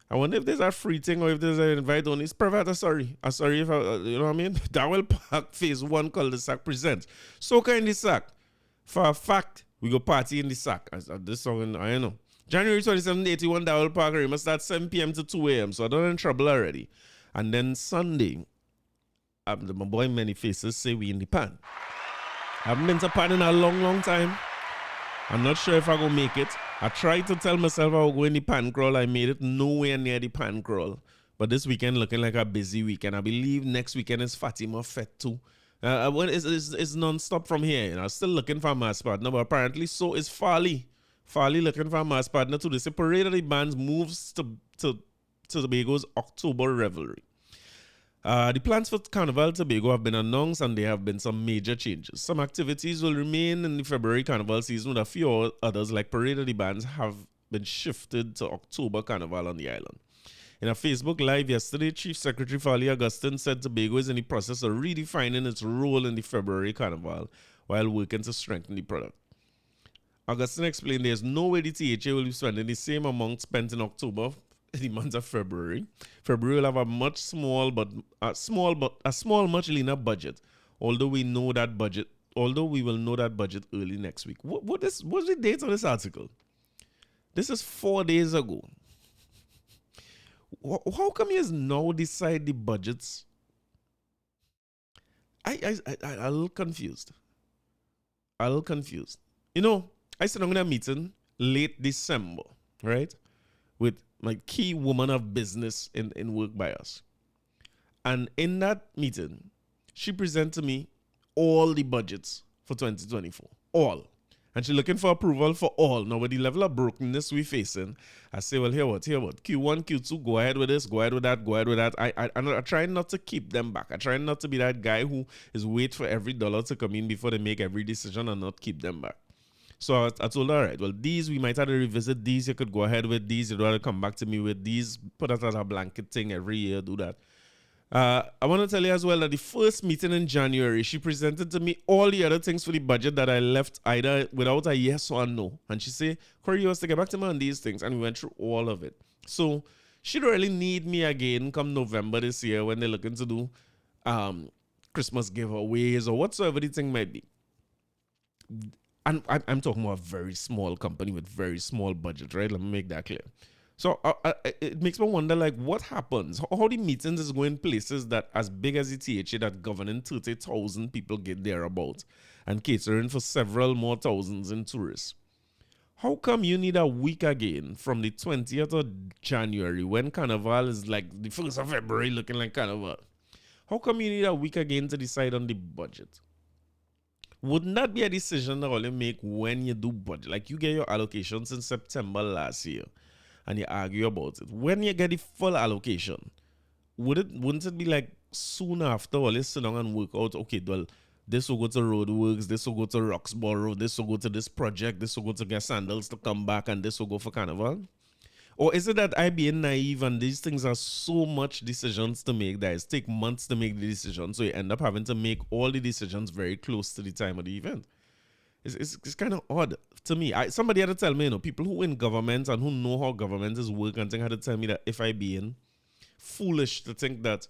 Speaker 1: wonder if there's a free thing or if there's an invite only. It's private. Sorry if you know what I mean. Dowell Park Phase 1 cul-de-sac presents Soaka in the Sack. For a fact, we go party in the sack. This song, I know. January 27th, 81 Dowell Park. We must start 7 p.m. to 2 a.m. So I don't in trouble already. And then Sunday, my boy Many Faces say we in the pan. I haven't been to pan in a long time. I'm not sure if I go make it. I tried to tell myself I will go in the pan crawl. I made it nowhere near the pan crawl. But this weekend looking like a busy weekend. I believe next weekend is Fatima Fete too. It's non-stop from here. You know, I'm still looking for a mass partner, but apparently so is Farley. Farley looking for a mass partner too. They say Parade of the Bands moves to Tobago's October revelry. The plans for Carnival Tobago have been announced and there have been some major changes. Some activities will remain in the February Carnival season, with a few others like Parade of the Bands have been shifted to October Carnival on the island. In a Facebook Live yesterday, Chief Secretary Farley Augustine said Tobago is in the process of redefining its role in the February Carnival while working to strengthen the product. Augustine explained there's no way the THA will be spending the same amount spent in October in the month of February. February will have a much much leaner budget. Although we will know that budget early next week. What's the date of this article? This is 4 days ago. How come you now decide the budgets? I'm a little confused. You know, I said I'm going to a meeting late December, right? With my key woman of business in work by us. And in that meeting, she presented to me all the budgets for 2024. All. And she's looking for approval for all. Now, with the level of brokenness we're facing, I say, well, here what? Q1, Q2, go ahead with this, go ahead with that, go ahead with that. I try not to keep them back. I try not to be that guy who is wait for every dollar to come in before they make every decision and not keep them back. So I told her, all right, well, these, we might have to revisit these. You could go ahead with these. You'd rather come back to me with these. Put that as a blanket thing every year, do that. I want to tell you as well that the first meeting in January, she presented to me all the other things for the budget that I left either without a yes or a no. And she said, Corey, you have to get back to me on these things. And we went through all of it. So she don't really need me again come November this year when they're looking to do Christmas giveaways or whatsoever the thing might be. And I'm talking about a very small company with very small budget, right? Let me make that clear. So it makes me wonder, like, what happens? How the meetings is going places that as big as the THA that governing 30,000 people get there about and catering for several more thousands in tourists. How come you need a week again from the 20th of January when Carnival is like the 1st of February looking like Carnival? How come you need a week again to decide on the budget? Wouldn't that be a decision that only make when you do budget? Like you get your allocations in September last year and you argue about it. When you get the full allocation, wouldn't it be like soon after all you sit down and work out, okay, well, this will go to Roadworks, this will go to Roxborough, this will go to this project, this will go to get sandals to come back, and this will go for Carnival? Or is it that I being naive and these things are so much decisions to make that it take months to make the decision, so you end up having to make all the decisions very close to the time of the event? It's kind of odd to me. Somebody had to tell me, people who in government and who know how government is working and thing had to tell me that if I being foolish to think that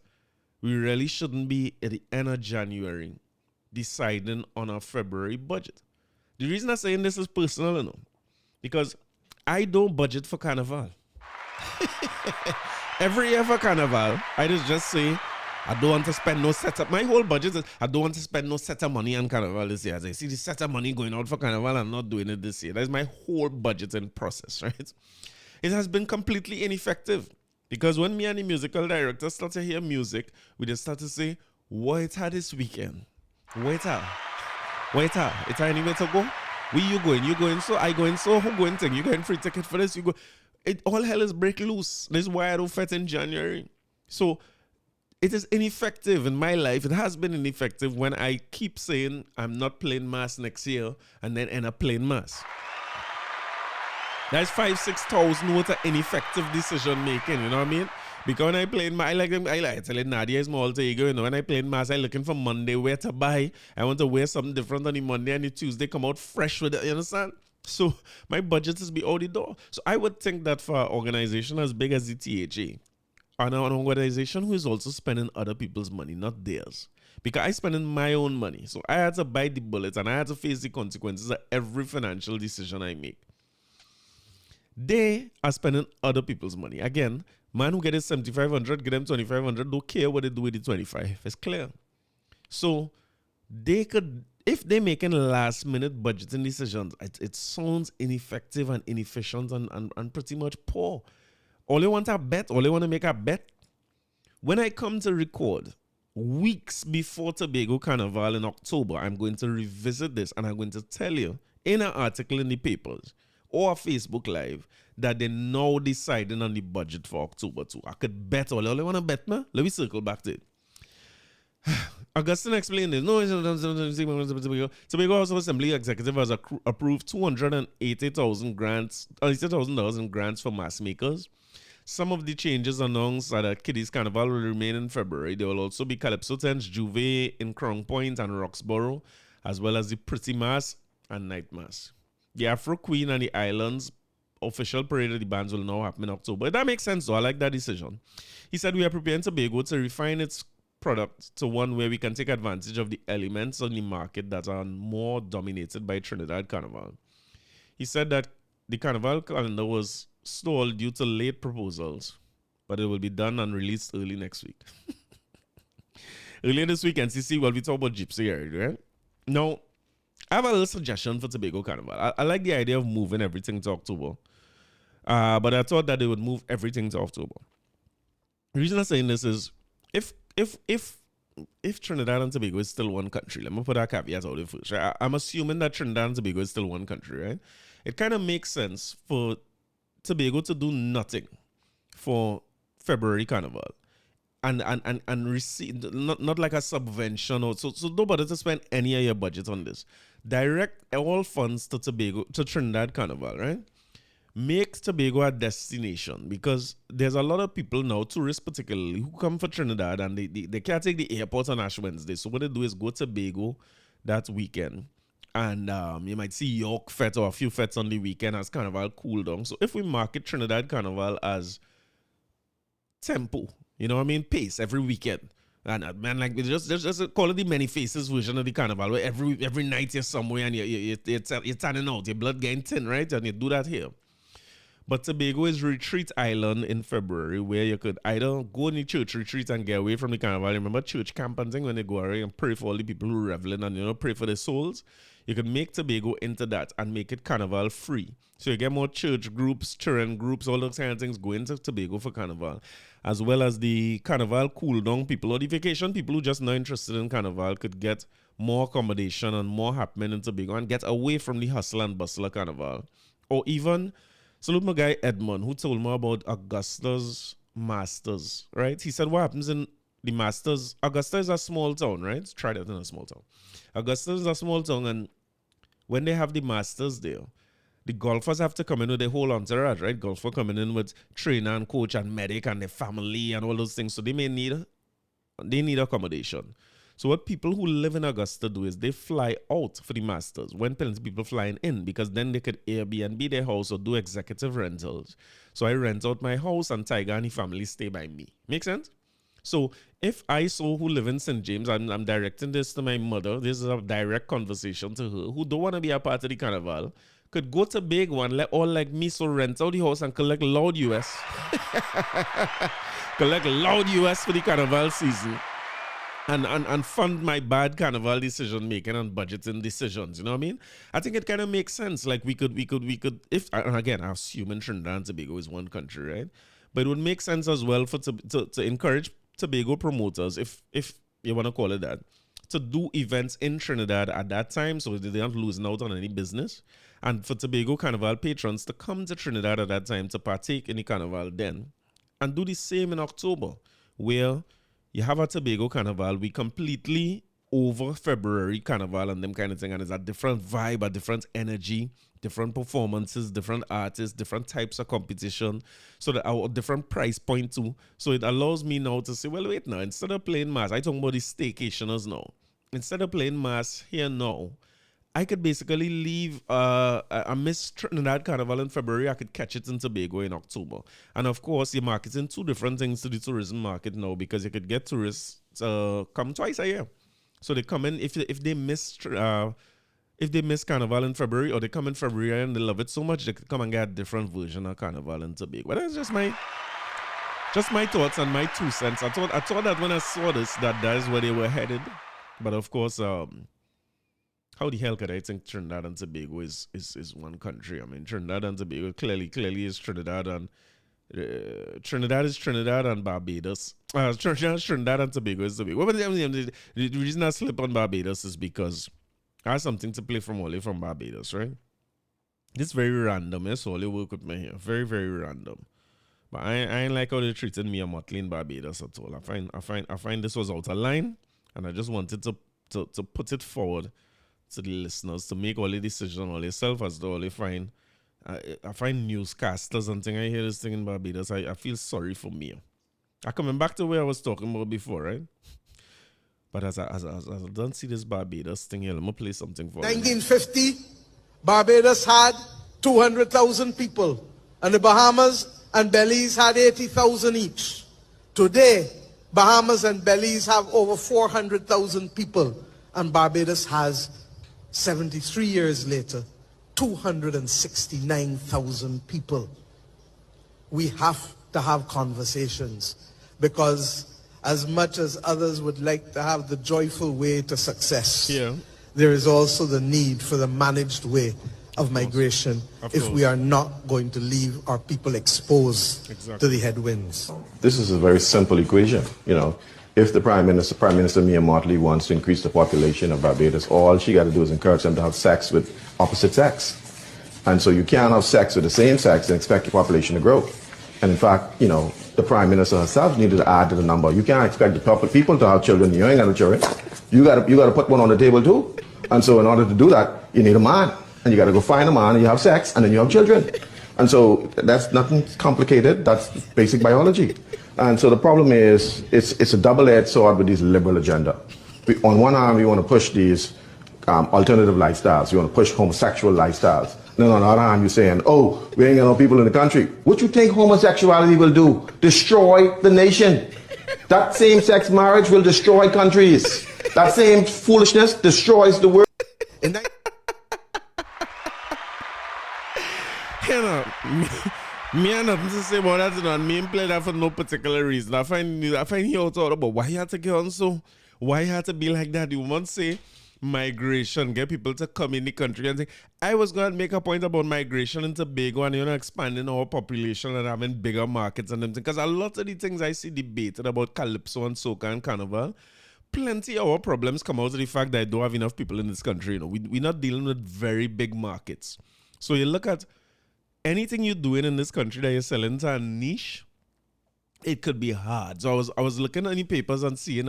Speaker 1: we really shouldn't be at the end of January deciding on a February budget. The reason I'm saying this is personal, because I don't budget for Carnival. Every year for Carnival, I just say, I don't want to spend no setup. My whole budget is, I don't want to spend no set of money on Carnival this year. As I see the set of money going out for Carnival, I'm not doing it this year. That is my whole budgeting process, right? It has been completely ineffective. Because when me and the musical director start to hear music, we just start to say, what had this weekend? It's anywhere to go? Where you going? You going so? I going so? Who going thing? You going free ticket for this? You go. All hell is break loose. This is why I don't fete in January. So it is ineffective in my life. It has been ineffective when I keep saying I'm not playing mass next year and then end up playing mass. That's 5,000-6,000 worth of ineffective decision making, you know what I mean? Because when I play in mass, I like telling Nadia is my alter ego, when I play in mass, I'm looking for Monday where to buy. I want to wear something different on the Monday and the Tuesday come out fresh with it, you understand? So my budget is be out the door. So I would think that for an organization as big as the THA, and an organization who is also spending other people's money, not theirs. Because I spending my own money. So I had to bite the bullet and I had to face the consequences of every financial decision I make. They are spending other people's money. Again, man who get his 7,500, get them 2,500, don't care what they do with the 25. It's clear. So they could, if they're making last minute budgeting decisions, it sounds ineffective and inefficient and pretty much poor. All you want to bet, all you want to make a bet. When I come to record, weeks before Tobago Carnival in October, I'm going to revisit this and I'm going to tell you in an article in the papers or a Facebook Live that they're now deciding on the budget for October 2. I could bet all you want to bet, man. Let me circle back to it. Augustine explained this. No, Tobago House of Assembly Executive has approved $280,000 grants, $80,000 in grants for mass makers. Some of the changes announced are that Kiddies Carnival will remain in February. There will also be Calypso Tents, Juve in Crown Point and Roxborough, as well as the Pretty Mass and Night Mass. The Afro Queen and the Islands official parade of the bands will now happen in October. That makes sense, though. I like that decision. He said we are preparing Tobago to refine its product to one where we can take advantage of the elements on the market that are more dominated by Trinidad Carnival. He said that the Carnival calendar was stalled due to late proposals, but it will be done and released early next week. Earlier this week, NCC, well, we talk about Gypsy area, right? Now, I have a little suggestion for Tobago Carnival. I like the idea of moving everything to October. But I thought that they would move everything to October. The reason I'm saying this is if Trinidad and Tobago is still one country, let me put that caveat out there first. Right? I'm assuming that Trinidad and Tobago is still one country, right? It kind of makes sense for Tobago to do nothing for February Carnival and receive not like a subvention or so nobody to spend any of your budget on this. Direct all funds to Trinidad Carnival, right? Make Tobago a destination because there's a lot of people now, tourists particularly, who come for Trinidad and they can't take the airport on Ash Wednesday. So what they do is go to Tobago that weekend. And you might see York Fete or a few fetes on the weekend as Carnival cool down. So if we market Trinidad Carnival as tempo, you know what I mean, pace every weekend. And man, like just call it the many faces version of the Carnival, where every night you're somewhere and you're tanning out, your blood getting thin, right? And you do that here. But Tobago is retreat island in February, where you could either go in the church retreat and get away from the Carnival. Remember church camp and thing when they go around and pray for all the people who are reveling and pray for their souls. You could make Tobago into that and make it Carnival free. So you get more church groups, children groups, all those kind of things going to Tobago for Carnival. As well as the Carnival cool down people or the vacation people who just not interested in Carnival could get more accommodation and more happening in Tobago and get away from the hustle and bustle of Carnival. Or even, salute my guy Edmund, who told me about Augusta's Masters, right? He said what happens in the Masters, Augusta is a small town, right? Try that in a small town. Augusta is a small town, and when they have the Masters there, the golfers have to come in with their whole entourage, right? Golfer coming in with trainer and coach and medic and their family and all those things. So they need accommodation. So what people who live in Augusta do is they fly out for the Masters when plenty of people flying in, because then they could Airbnb their house or do executive rentals. So I rent out my house and Tiger and the family stay by me. Make sense? So if I who live in St. James, I'm directing this to my mother, this is a direct conversation to her, who don't want to be a part of the Carnival, could go to big one, let all like me so rent out the house and collect loud US. Collect loud US for the Carnival season. And fund my bad Carnival decision making and budgeting decisions. You know what I mean? I think it kind of makes sense. Like we could if, and again, I'm assuming Trinidad and Tobago is one country, right? But it would make sense as well for to encourage Tobago promoters, if you want to call it that, to do events in Trinidad at that time so they aren't losing out on any business. And for Tobago Carnival patrons to come to Trinidad at that time to partake in the Carnival then. And do the same in October, where you have a Tobago Carnival, we completely over February Carnival and them kind of thing, and it's a different vibe, a different energy, different performances, different artists, different types of competition, so that our different price point too. So it allows me now to say, well, wait now, instead of playing mass, I talk about the staycationers now. Instead of playing mass here now, I could basically leave a Miss Trinidad Carnival in February. I could catch it in Tobago in October. And of course, you're marketing two different things to the tourism market now, because you could get tourists come twice a year. So they come in if they miss Carnival in February, or they come in February and they love it so much, they could come and get a different version of Carnival in Tobago. But that's just my thoughts and my 2 cents. I thought that when I saw this, that is where they were headed. But of course, how the hell could I think Trinidad and Tobago is one country? I mean, Trinidad and Tobago clearly is Trinidad, and Trinidad is Trinidad and Barbados. Trinidad and Tobago is Tobago. But the reason I slip on Barbados is because I have something to play from Wally from Barbados, right? It's very random. Yes, Wally work with me here. Very, very random. But I ain't like how they treated me a motley in Barbados at all. I find this was out of line, and I just wanted to put it forward to the listeners to make all the decision all yourself, as though they find I find newscasters and thing. I hear this thing in Barbados. I feel sorry for me. I'm coming back to where I was talking about before, right? But as I don't see this Barbados thing here, let me play something for you.
Speaker 5: 1950, Barbados had 200,000 people, and the Bahamas and Belize had 80,000 each. Today, Bahamas and Belize have over 400,000 people, and Barbados has, 73 years later, 269,000 people. We have to have conversations, because as much as others would like to have the joyful way to success, there is also the need for the managed way of migration
Speaker 1: Of
Speaker 5: if
Speaker 1: course.
Speaker 5: we are not going to leave our people exposed to the headwinds.
Speaker 6: This is a very simple equation. If the Prime Minister Mia Mottley wants to increase the population of Barbados, all she got to do is encourage them to have sex with opposite sex. And so you can't have sex with the same sex and expect your population to grow. And in fact, the Prime Minister herself needed to add to the number. You can't expect the people to have children. You ain't got no children. You got to put one on the table too. And so in order to do that, you need a man. And you got to go find a man and you have sex and then you have children. And so that's nothing complicated. That's basic biology. And so the problem is it's a double-edged sword with this liberal agenda. On one hand, we want to push these alternative lifestyles. We want to push homosexual lifestyles. Then on the other hand, you're saying, oh, we ain't got no people in the country. What you think homosexuality will do? Destroy the nation. That same-sex marriage will destroy countries. That same foolishness destroys the world.
Speaker 1: Me have nothing to say about that, and me play that for no particular reason. I find he out about why you had to get on so, why you had to be like that. You want to say migration, get people to come in the country and say, I was going to make a point about migration in Tobago and expanding our population and having bigger markets and them things. Because a lot of the things I see debated about Calypso and Soca and Carnival, plenty of our problems come out of the fact that I don't have enough people in this country. We're not dealing with very big markets. So you look at anything you're doing in this country that you're selling to a niche, it could be hard. So I was looking at the papers and seeing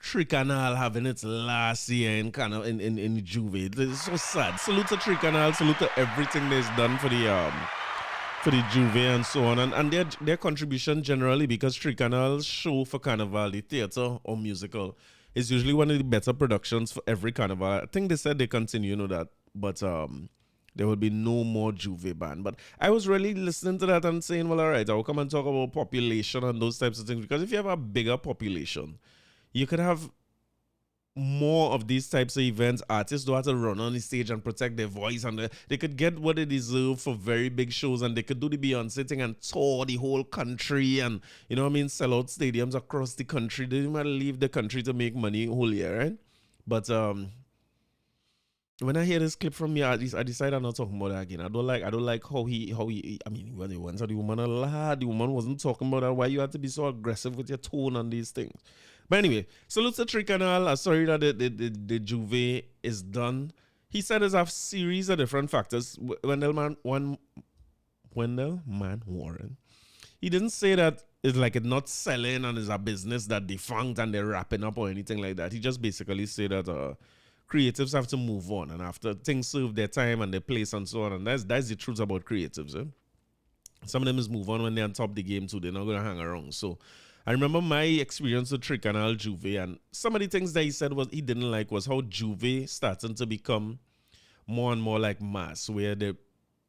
Speaker 1: Tricanal having its last year in Juve. It's so sad. Salute to Tricanal, salute to everything that's done for the Juve and so on, and their contribution generally, because Tricanal's show for Carnival, the theater or musical, is usually one of the better productions for every Carnival. I think they said they continue, that, but there will be no more Juve band. But I was really listening to that and saying, well, all right, I'll come and talk about population and those types of things, because if you have a bigger population, you could have more of these types of events. Artists don't have to run on the stage and protect their voice, and they could get what they deserve for very big shows, and they could do the Beyonce thing and tour the whole country and, sell out stadiums across the country. They didn't want to leave the country to make money whole year, right? But when I hear this clip from me, I decide I'm not talking about that again. I don't like how he when they went to the woman a lot, the woman wasn't talking about that. Why you had to be so aggressive with your tone on these things? But anyway, salute to Tricanal. Sorry that the Juve is done. He said there's a series of different factors. Wendell Man Warren. He didn't say that it's like it's not selling and it's a business that defunct and they're wrapping up or anything like that. He just basically said that creatives have to move on, and after things serve their time and their place and so on. And that's the truth about creatives. Some of them is move on when they're on top of the game too. They're not going to hang around. So I remember my experience with Tricanal Juve, and some of the things that he said he didn't like was how Juve starting to become more and more like mass, where there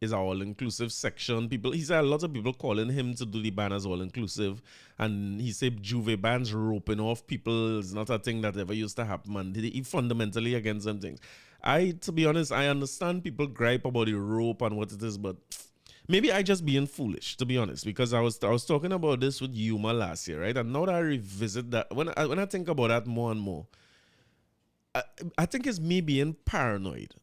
Speaker 1: is an all-inclusive section. He said a lot of people calling him to do the band as all-inclusive, and he said Juve bands roping off people is not a thing that ever used to happen, and he fundamentally against them things. To be honest, I understand people gripe about the rope and what it is, but maybe I just being foolish, to be honest, because I was talking about this with Yuma last year, right? And now that I revisit that, when I think about that more and more, I think it's me being paranoid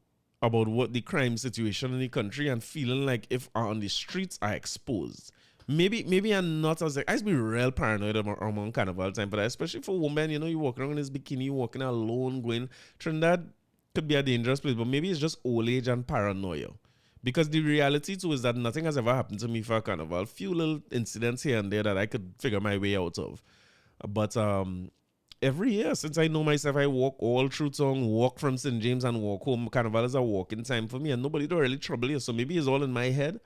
Speaker 1: about what the crime situation in the country and feeling like if on the streets are exposed. Maybe I'm not as I used to be real paranoid around Carnival time, but especially for women, you walk around in this bikini, walking alone, going Trinidad could be a dangerous place, but maybe it's just old age and paranoia. Because the reality too is that nothing has ever happened to me for Carnival. Few little incidents here and there that I could figure my way out of. But every year since I know myself, I walk all through town, walk from St. James and walk home. Carnival is a walking time for me, and nobody don't really trouble you. So maybe it's all in my head.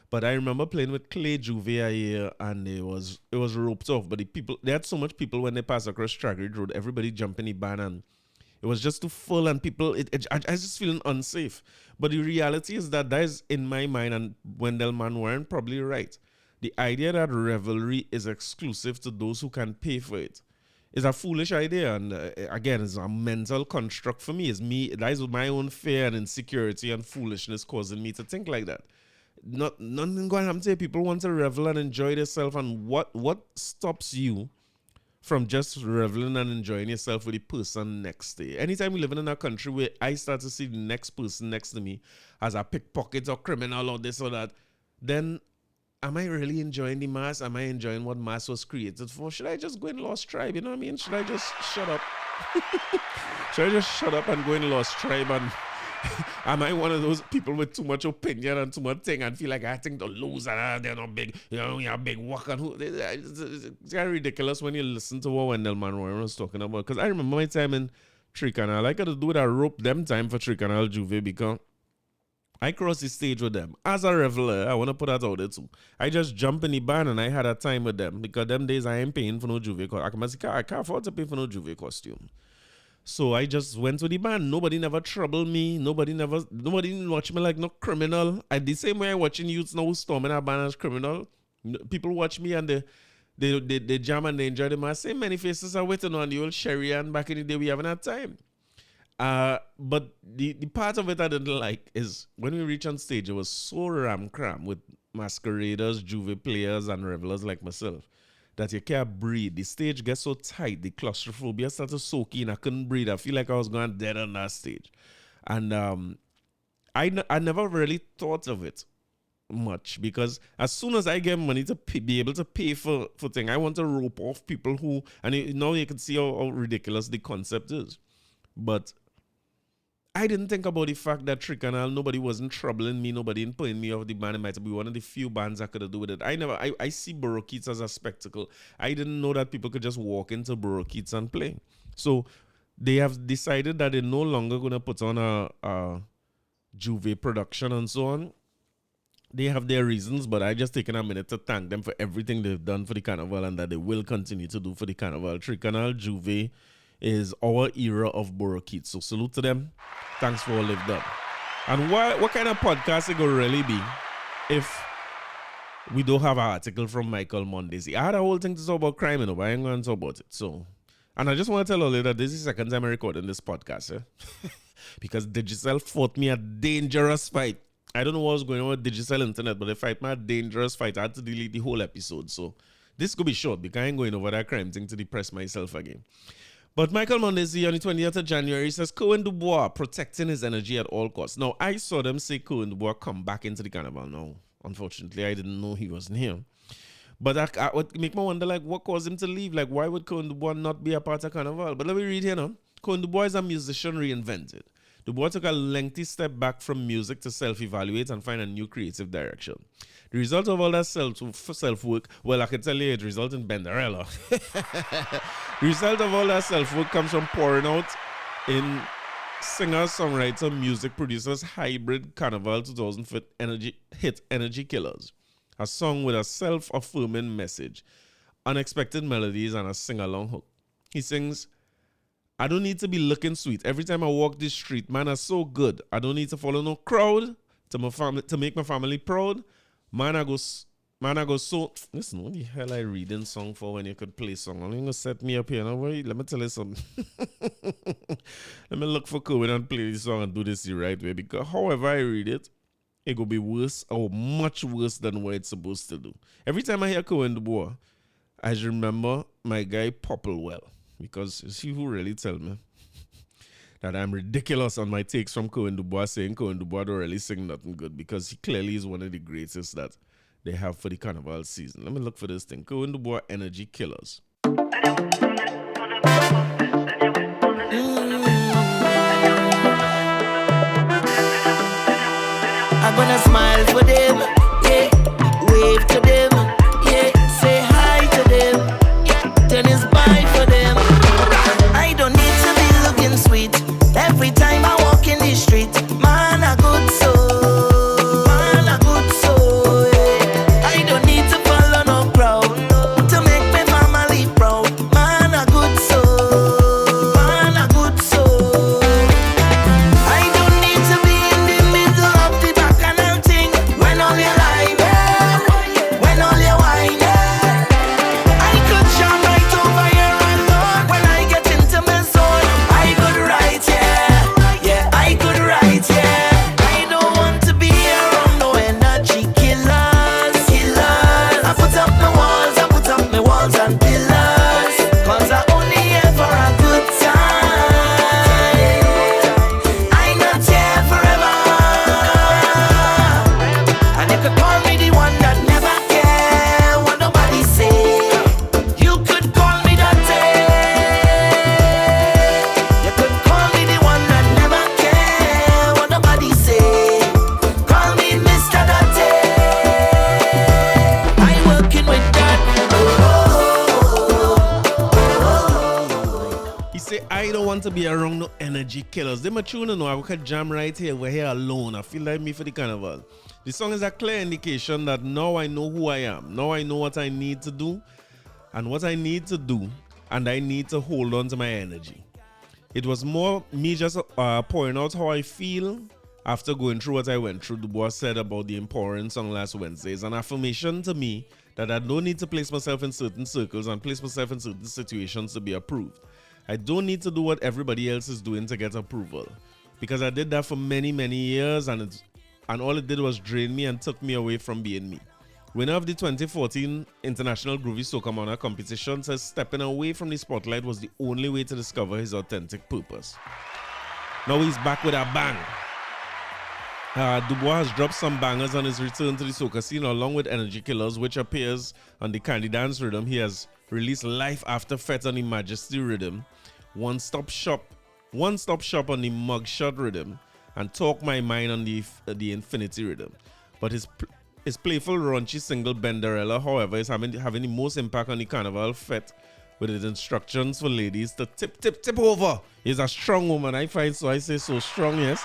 Speaker 1: But I remember playing with Clay Juve a year, and it was roped off. But they had so much people when they passed across Stradbroke Road. Everybody jumping the band, and it was just too full, and people, I was just feeling unsafe. But the reality is that is in my mind, and Wendell Man Warren probably right. The idea that revelry is exclusive to those who can pay for it is a foolish idea. And again, it's a mental construct for me. That is my own fear and insecurity and foolishness causing me to think like that. Nothing going to happen to you. People want to revel and enjoy themselves. And what stops you from just reveling and enjoying yourself with the person next to you. Anytime we live in a country where I start to see the next person next to me as a pickpocket or criminal or this or that, then am I really enjoying the mass? Am I enjoying what mass was created for? Should I just go in Lost Tribe? You know what I mean? Should I just shut up? Should I just shut up and go in Lost Tribe? And am I one of those people with too much opinion and too much thing and feel like I think to lose and they're not big, you know, you're a big work and who? It's kind of ridiculous when you listen to what Wendell Monroe was talking about. Because I remember my time in Tricanal, I got to do with a rope them time for Tricanal Juve because I crossed the stage with them. As a reveler, I want to put that out there too. I just jump in the band and I had a time with them because them days I ain't paying for no Juve costume. I can't afford to pay for no Juve costume. So I just went to the band. Nobody never troubled me. Nobody watch me like no criminal. The same way I watching youths now storming a band as criminal. People watch me and they jam and they enjoy them. I say many faces are waiting on the old Sherry and back in the day we haven't had time. But the part of it I didn't like is when we reached on stage, it was so ram-cram with masqueraders, Juve players, and revelers like myself that you can't breathe. The stage gets so tight, the claustrophobia started soaking. I couldn't breathe. I feel like I was going dead on that stage. And I never really thought of it much because as soon as I get money to be able to pay for things, I want to rope off people who, and now you can see how ridiculous the concept is. But I didn't think about the fact that Tricanal, nobody wasn't troubling me, nobody didn't putting me off the band. It might be one of the few bands I could do with it. I see Borokeets as a spectacle. I didn't know that people could just walk into Borokeets and play. So they have decided that they're no longer going to put on a Juve production and so on. They have their reasons, but I just taken a minute to thank them for everything they've done for the carnival and that they will continue to do for the carnival. Tricanal Juve is our era of Borokeets. So salute to them. Thanks for all they've done. And what kind of podcast it gonna really be if we don't have an article from Mical Mondays? I had a whole thing to talk about crime, but I ain't gonna talk about it. So, and I just want to tell all you that this is the second time I'm recording this podcast, because Digicel fought me a dangerous fight. I don't know what was going on with Digicel Internet, but they fight me a dangerous fight. I had to delete the whole episode. So this could be short because I ain't going over that crime thing to depress myself again. But Mical Mondays on the 20th of January says Kerwin DuBois protecting his energy at all costs. Now, I saw them say Kerwin DuBois come back into the carnival now. Unfortunately, I didn't know he wasn't here. But I would make me wonder, like, what caused him to leave? Like, why would Kerwin DuBois not be a part of carnival? But let me read here now. Kerwin DuBois is a musician reinvented. DuBois took a lengthy step back from music to self-evaluate and find a new creative direction. The result of all that self-work, well, I can tell you it resulted in Benderella. The result of all that self-work comes from pouring out in singer-songwriter, music producers, hybrid Carnival 2000 hit Energy Killers. A song with a self-affirming message, unexpected melodies, and a sing-along hook. He sings, I don't need to be looking sweet. Every time I walk this street, man, I'm so good. I don't need to follow no crowd to make my family proud. Man, I go so... Listen, what the hell I reading song for when you could play song? I'm going to set me up here. Now, wait, let me tell you something. Let me look for Kerwin and play this song and do this the right way. Because however I read it, it will be worse or much worse than what it's supposed to do. Every time I hear Kerwin DuBois, I remember my guy Popplewell. Because you see who really tell me that I'm ridiculous on my takes from Kerwin DuBois saying Kerwin DuBois don't really sing nothing good because he clearly is one of the greatest that they have for the carnival season. Let me look for this thing. Kerwin DuBois Energy Killers.
Speaker 7: I'm gonna smile for them, yeah, wave to them, yeah, say hi to them, yeah, then it's bye for them. I don't need to be looking sweet every time I walk in the street. Man, a good soul, man, a good soul, yeah. I don't need to follow no crowd to make my family proud. Man, a good soul, man, a good soul. I don't need to be in the middle of the bacchanal thing when all your
Speaker 1: Killers. They mature, you know. I could jam right here. We're here alone. I feel like me for the carnival. The song is a clear indication that now I know who I am. Now I know what I need to do. And what I need to do. And I need to hold on to my energy. It was more me just pouring out how I feel after going through what I went through. DuBois said about the empowering song last Wednesday. It's an affirmation to me that I don't need to place myself in certain circles and place myself in certain situations to be approved. I don't need to do what everybody else is doing to get approval. Because I did that for many, many years and all it did was drain me and took me away from being me. Winner of the 2014 International Groovy Soca Monarch competition says stepping away from the spotlight was the only way to discover his authentic purpose. Now he's back with a bang. DuBois has dropped some bangers on his return to the soca scene along with Energy Killers, which appears on the Candy Dance rhythm. He has released Life After Fete on the Majesty rhythm, One Stop Shop on the Mugshot rhythm, and Talk My Mind on the Infinity rhythm. But his playful, raunchy single Benderella, however, is having the most impact on the Carnival Fete with his instructions for ladies to tip over. He's a strong woman, I find, so I say so strong, yes.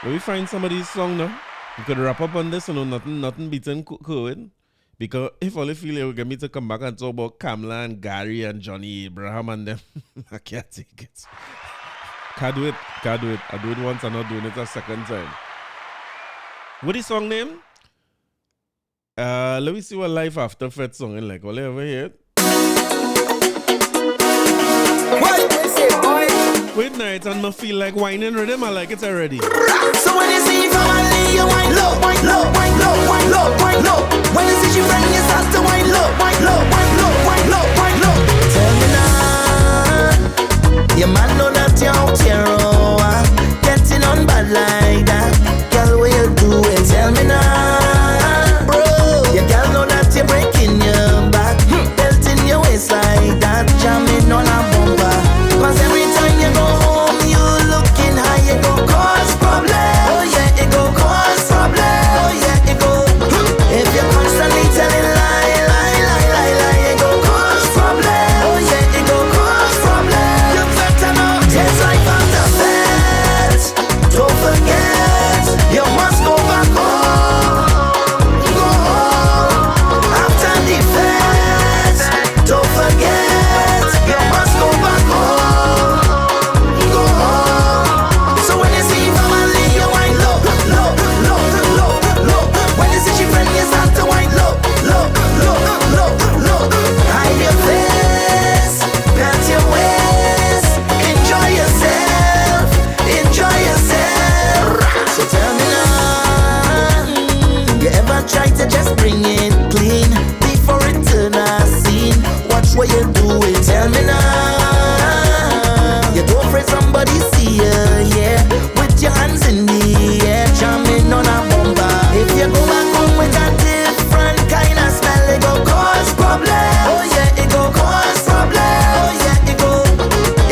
Speaker 1: When we find somebody's song now, we could wrap up on this, you know, nothing beating Kerwin. Because if all you feel you will get me to come back and talk about Kamla and Gary and Johnny Abraham and them, I can't take it. Can't do it. I do it once, I'm not doing it a second time. What is the song name? Let me see what Life After Fete song is like. Will you ever hear it? Wait night and I feel like whining rhythm. I like it already.
Speaker 3: So when you see family, you wine low, wine low, wine low, wine low, wine low. When you see your friend, you start to wine low, wine low, wine low, wine low, wine low. Tell me now, your man know that you're out here, getting on bad like that. Girl, what you doing? Tell me now, bro. Your girl know that you're breaking your back, belting your waist like that, jamming on a bumper. Cause every time you go home, you looking high, you go cause problem. Oh yeah, it go cause problem. Oh yeah, it go. If you're constantly telling lie, it go cause problem. Oh yeah, it go cause problem. You better know, just like after that. Don't forget, you must go back home. Go home after the fete. Don't forget, you must go back home. Try to just bring it clean before it turn a scene. Watch what you're doing, tell me now. You don't afraid somebody see you, yeah. With your hands in the air, jamming on a bumper. If you go back home with a different kind of smell, it go cause problem. Oh yeah, it go cause problem. Oh yeah, it go.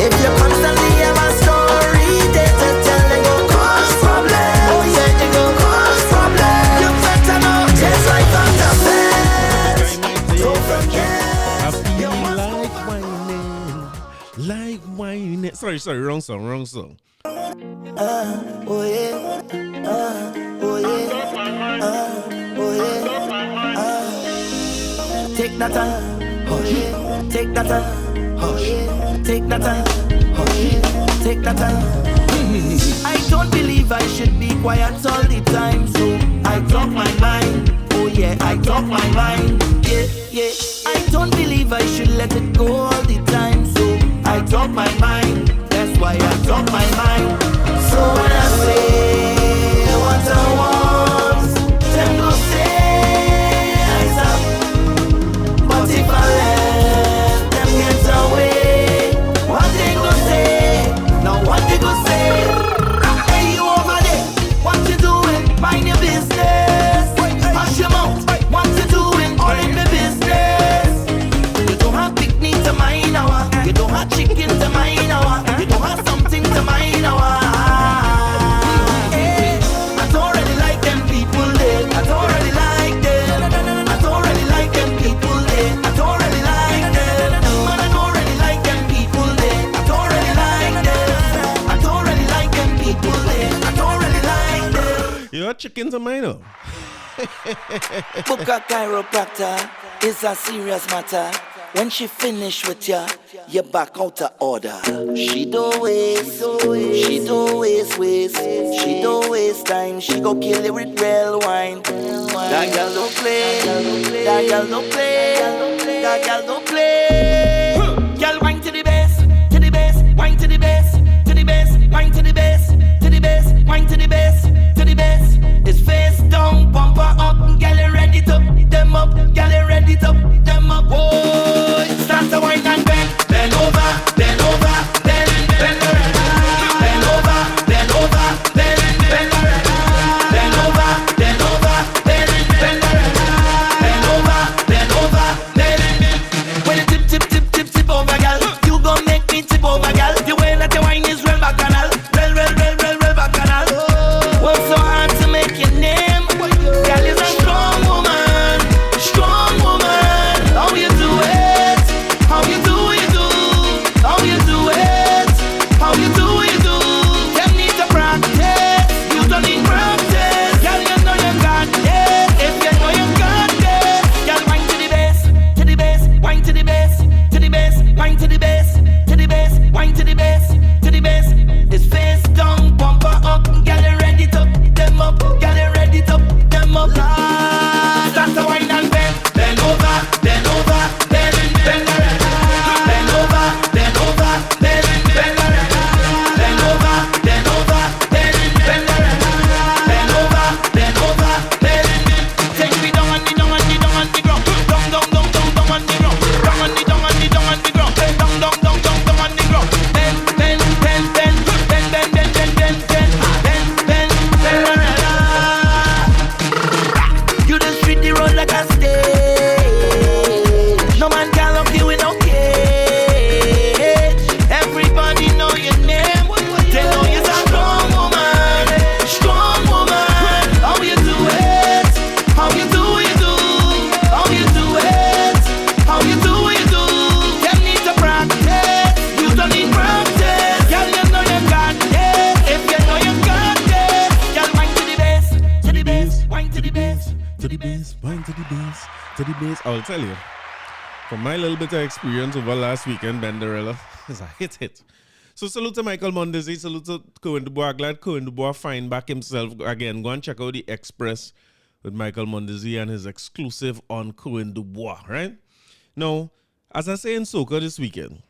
Speaker 3: If you constantly have a story there to tell, it go cause problem. Oh yeah, it go cause problem. You better know. Just like after fete, don't forget.
Speaker 1: I feel like whining. Sorry, wrong song.
Speaker 3: Oh yeah, oh yeah, oh yeah. Take that time, hush. Take that time, hush. Take that time, hush. Take that time. I don't believe I should be quiet all the time, so I talk my mind. Oh yeah, I talk my mind. Yeah. I don't believe I should let it go all the time, so I talk my mind. That's why I talk my mind. So when I say what I want, them go say I stop. But if I let them get away, what they go say? Now what they go say? Hey, you over there, what you doing? Mind your business. Hush your mouth. What you doing? All in the business. You don't have picnic to mind now. You don't have chicken to mind now. You don't have something to mind.
Speaker 1: You're a chicken to mine, though.
Speaker 7: Book a chiropractor is a serious matter. When she finish with ya, you back out of order. She don't waste, she don't waste, she don't waste time. She go kill it with real wine. That girl don't play, that girl don't play, that girl don't play. Girl wine to the bass, to the bass, wine to the bass, to the bass, wine to the bass, to the bass, wine to the bass, to the bass. It's face down, bumper up, girl ready to them up, girl ready to them up. Oh, start to wine and bend, bend over, bend over, bend, bend over, bend over, bend over, bend, bend over, bend over, bend over, bend, bend over, bend over, bend over, bend. When you tip, tip, tip, tip, tip over, girl, you gon' make me tip over, girl. The way that the wine is real bacchanal, real bacchanal. Work so hard to make your name, girl is a strong woman, strong woman. How you do it? How you do it? How you do it? How you do it? Them need to practice. You don't need practice. Girl, you know you got it. If you know you got it, girl, wine to the bass, to the bass, wine to the bass, to the bass, wine to the bass, to the bass, wine to the bass, to the bass. It's face down, bumper up, girl, ready to them up, girl, ready to them up. Start to wine and bend, bend over, bend over, bend, bend around. Bend over, bend over, bend, bend around. Bend over, bend over, bend, bend around. Bend over, bend over, bend. Take me down on the down on the down on the ground. Down down down down down on the ground. Down on the down on the down on the ground. Down down down down down on the ground. Bend bend bend bend bend bend bend bend bend bend bend bend around. You just treat the road like a stage. No man can lock you in no cage. Everybody know your name. They know you're a strong woman, strong woman. How you do it? How you do it? How you do it? How you do it? Them need to practice. You don't need practice. Girl, you know you got it. If you know you got it, girl, wine to the bass, to the bass, wine to the bass,
Speaker 1: To the bass, wine to the bass, to the bass. I'll tell you, from my little bit of experience over last weekend, Benderella is a hit. So salute to Michael Mondesi, salute to Kerwin DuBois. Glad Kerwin DuBois find back himself again. Go and check out the Express with Michael Mondesi and his exclusive on Kerwin DuBois, right? Now, as I say in Soaka this weekend,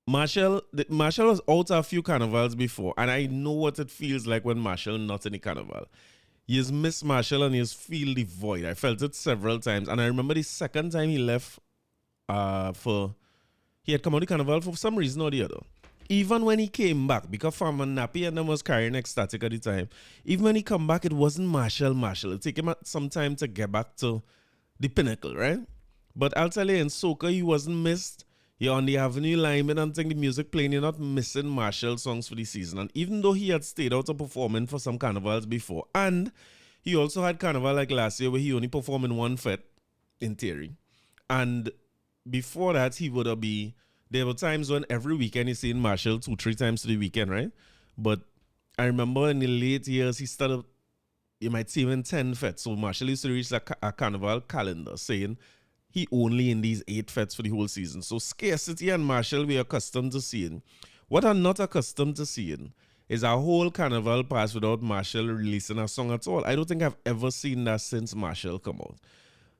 Speaker 1: Machel was out a few carnivals before, and I know what it feels like when Machel not in the carnival. He has missed Machel and he has feel the void. I felt it several times, and I remember the second time he left he had come out the carnival for some reason or the other. Even when he came back, because Farmer Nappy and them was carrying Ecstatic at the time, even when he come back, it wasn't Machel. It took him some time to get back to the pinnacle, right? But I'll tell you, in Soaka, he wasn't missed. You're on the Avenue Lyman and the music playing, you're not missing Machel songs for the season. And even though he had stayed out of performing for some carnivals before, and he also had carnival like last year where he only performed in one fete, in theory. And before that, there were times when every weekend he's seeing Machel 2-3 times to the weekend, right? But I remember in the late years, he started, you might see him in 10 fetes. So Machel used to reach a carnival calendar saying he only in these 8 fetes for the whole season. So scarcity and Machel we're accustomed to seeing. What I'm not accustomed to seeing is a whole carnival pass without Machel releasing a song at all. I don't think I've ever seen that since Machel come out.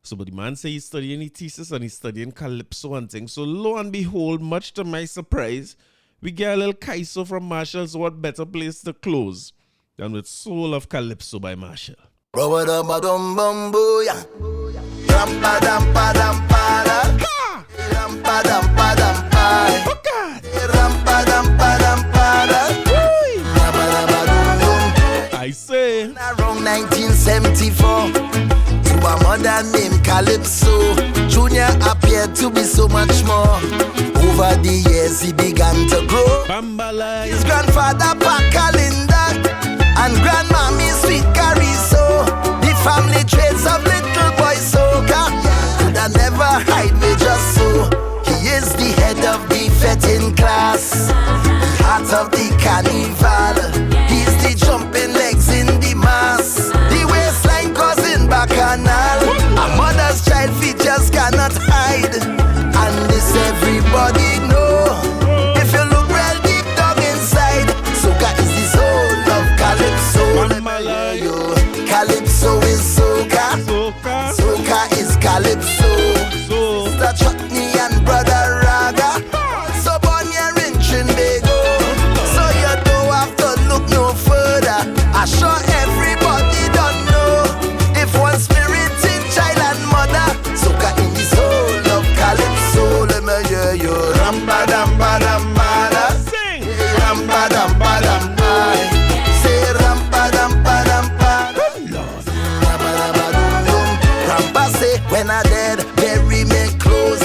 Speaker 1: So, but the man say he's studying the thesis and he's studying Calypso and things. So, lo and behold, much to my surprise, we get a little Kaiso from Machel. So, what better place to close than with Soul of Calypso by Machel? I say,
Speaker 7: around 1974. A mother named Calypso. Junior appeared to be so much more. Over the years he began to grow.
Speaker 1: Bambala.
Speaker 7: His grandfather Pacalinda and grandmammy Sweet Kaiso. The family traits of little boy Soaka could I never hide me just so. He is the head of the fetting class, the heart of the carnival. He's the jumping legs in the mass. bacchanal. A mother's child feet just cannot hide. And this everybody know. If you look real deep down inside, soca is the soul of calypso. Let me hear you. Calypso is soca. Soca is calypso. Sister Chutney and brother Raga. So born here in Trinbago. So you don't have to look no further. I sure everybody don't know. If one spirit in child and mother, soca in the soul of calypso. Let me hear you. Ramba damba damba da.
Speaker 1: Sing.
Speaker 7: Ramba damba damba. Say ramba damba damba. Ramba damba dum dum. Ramba say when I dead, bury me close.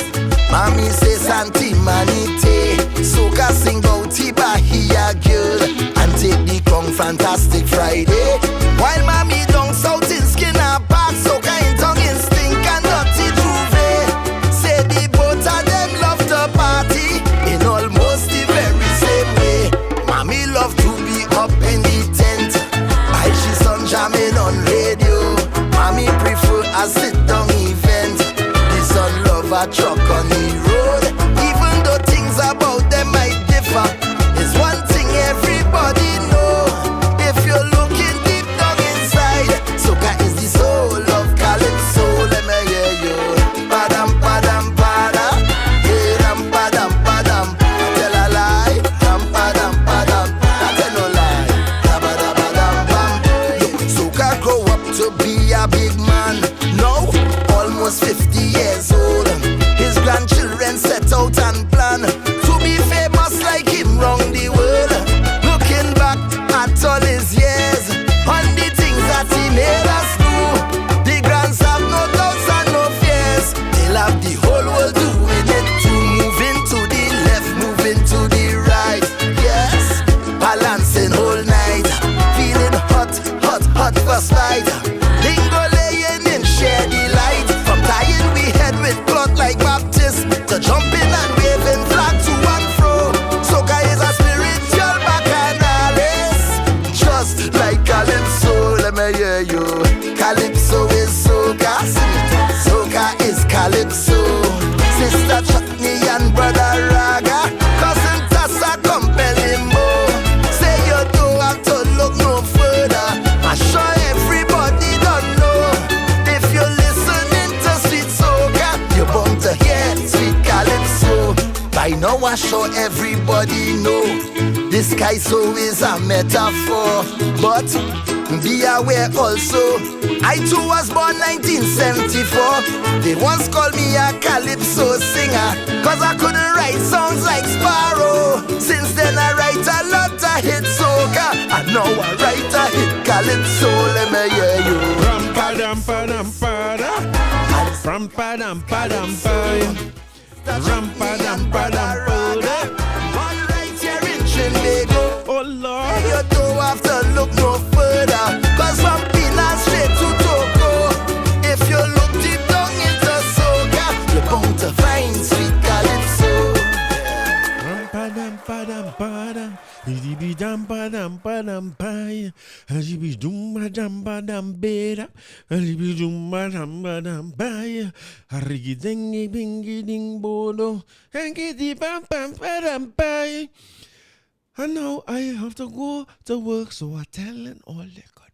Speaker 7: Mommy say Santi Manite. Soca sing bout Bahia girl and take the Kong Fantastic Friday. While mommy down south in Skinner Park, soca in tongue in stink and dirty Juve. Say the both of them love to party in almost the very same way. Mommy love to be up in the tent while she sun jamming on radio. Mommy prefer a sit down event. The son love a truck on the road. Even though things about them might differ, it's one thing everybody know. If you're looking deep down inside, soca is the soul of calypso. Let me hear you. Padam padam pada. Yeah, ram padam padam. Tell a lie. Ram padam padam. I tell no lie. Rabba bam bam. Look, soca grow up to be a big man. Now, almost 50 years old. His grandchildren set out and plan to be famous like him round the world. Looking back at all his years on the things that he made us do, the grands have no doubts and no fears. They'll have the whole world doing it too. Moving to the left, moving to the right. Yes, balancing whole night. Feeling hot, hot, hot for slide. Dingo laying in share delight. From tying we head with cloth like Baptist to jumping and waving flag to and fro. Soca is a spiritual bacchanales, just like calypso. Let me hear you. Calypso is soca. Soca is calypso. Sister Chutney and brother Raga, cousin Tassa compelling more. Say you don't have to look no further. I'm sure everybody don't know. If you're listening to sweet soca, you're bound to hear sweet calypso. By now I sure everybody know this Kaiso is a metaphor. But be aware also, I too was born 1974. They once called me a calypso singer, cause I couldn't write songs like Sparrow. Since then I write a lot of hit soca, and now I write a hit calypso. Let me hear you.
Speaker 1: Ram padam padam pada. Ram padam padam pada. Ram padam padam pada.
Speaker 7: One right here in Trinbago.
Speaker 1: Oh Lord.
Speaker 7: You don't have to look no further, cause from Pina straight to Togo. If you look deep down into soca, you're bound to find sweet calypso.
Speaker 1: Ram padam padam pada. Hidibi dam padam padam pai. Hidibi dum padam padam beda. Hidibi dum padam padam pai. Harigi dengi bingi ding bodo. Hanky di pam pam padam pai. And now I have to go to work, so I telling all they could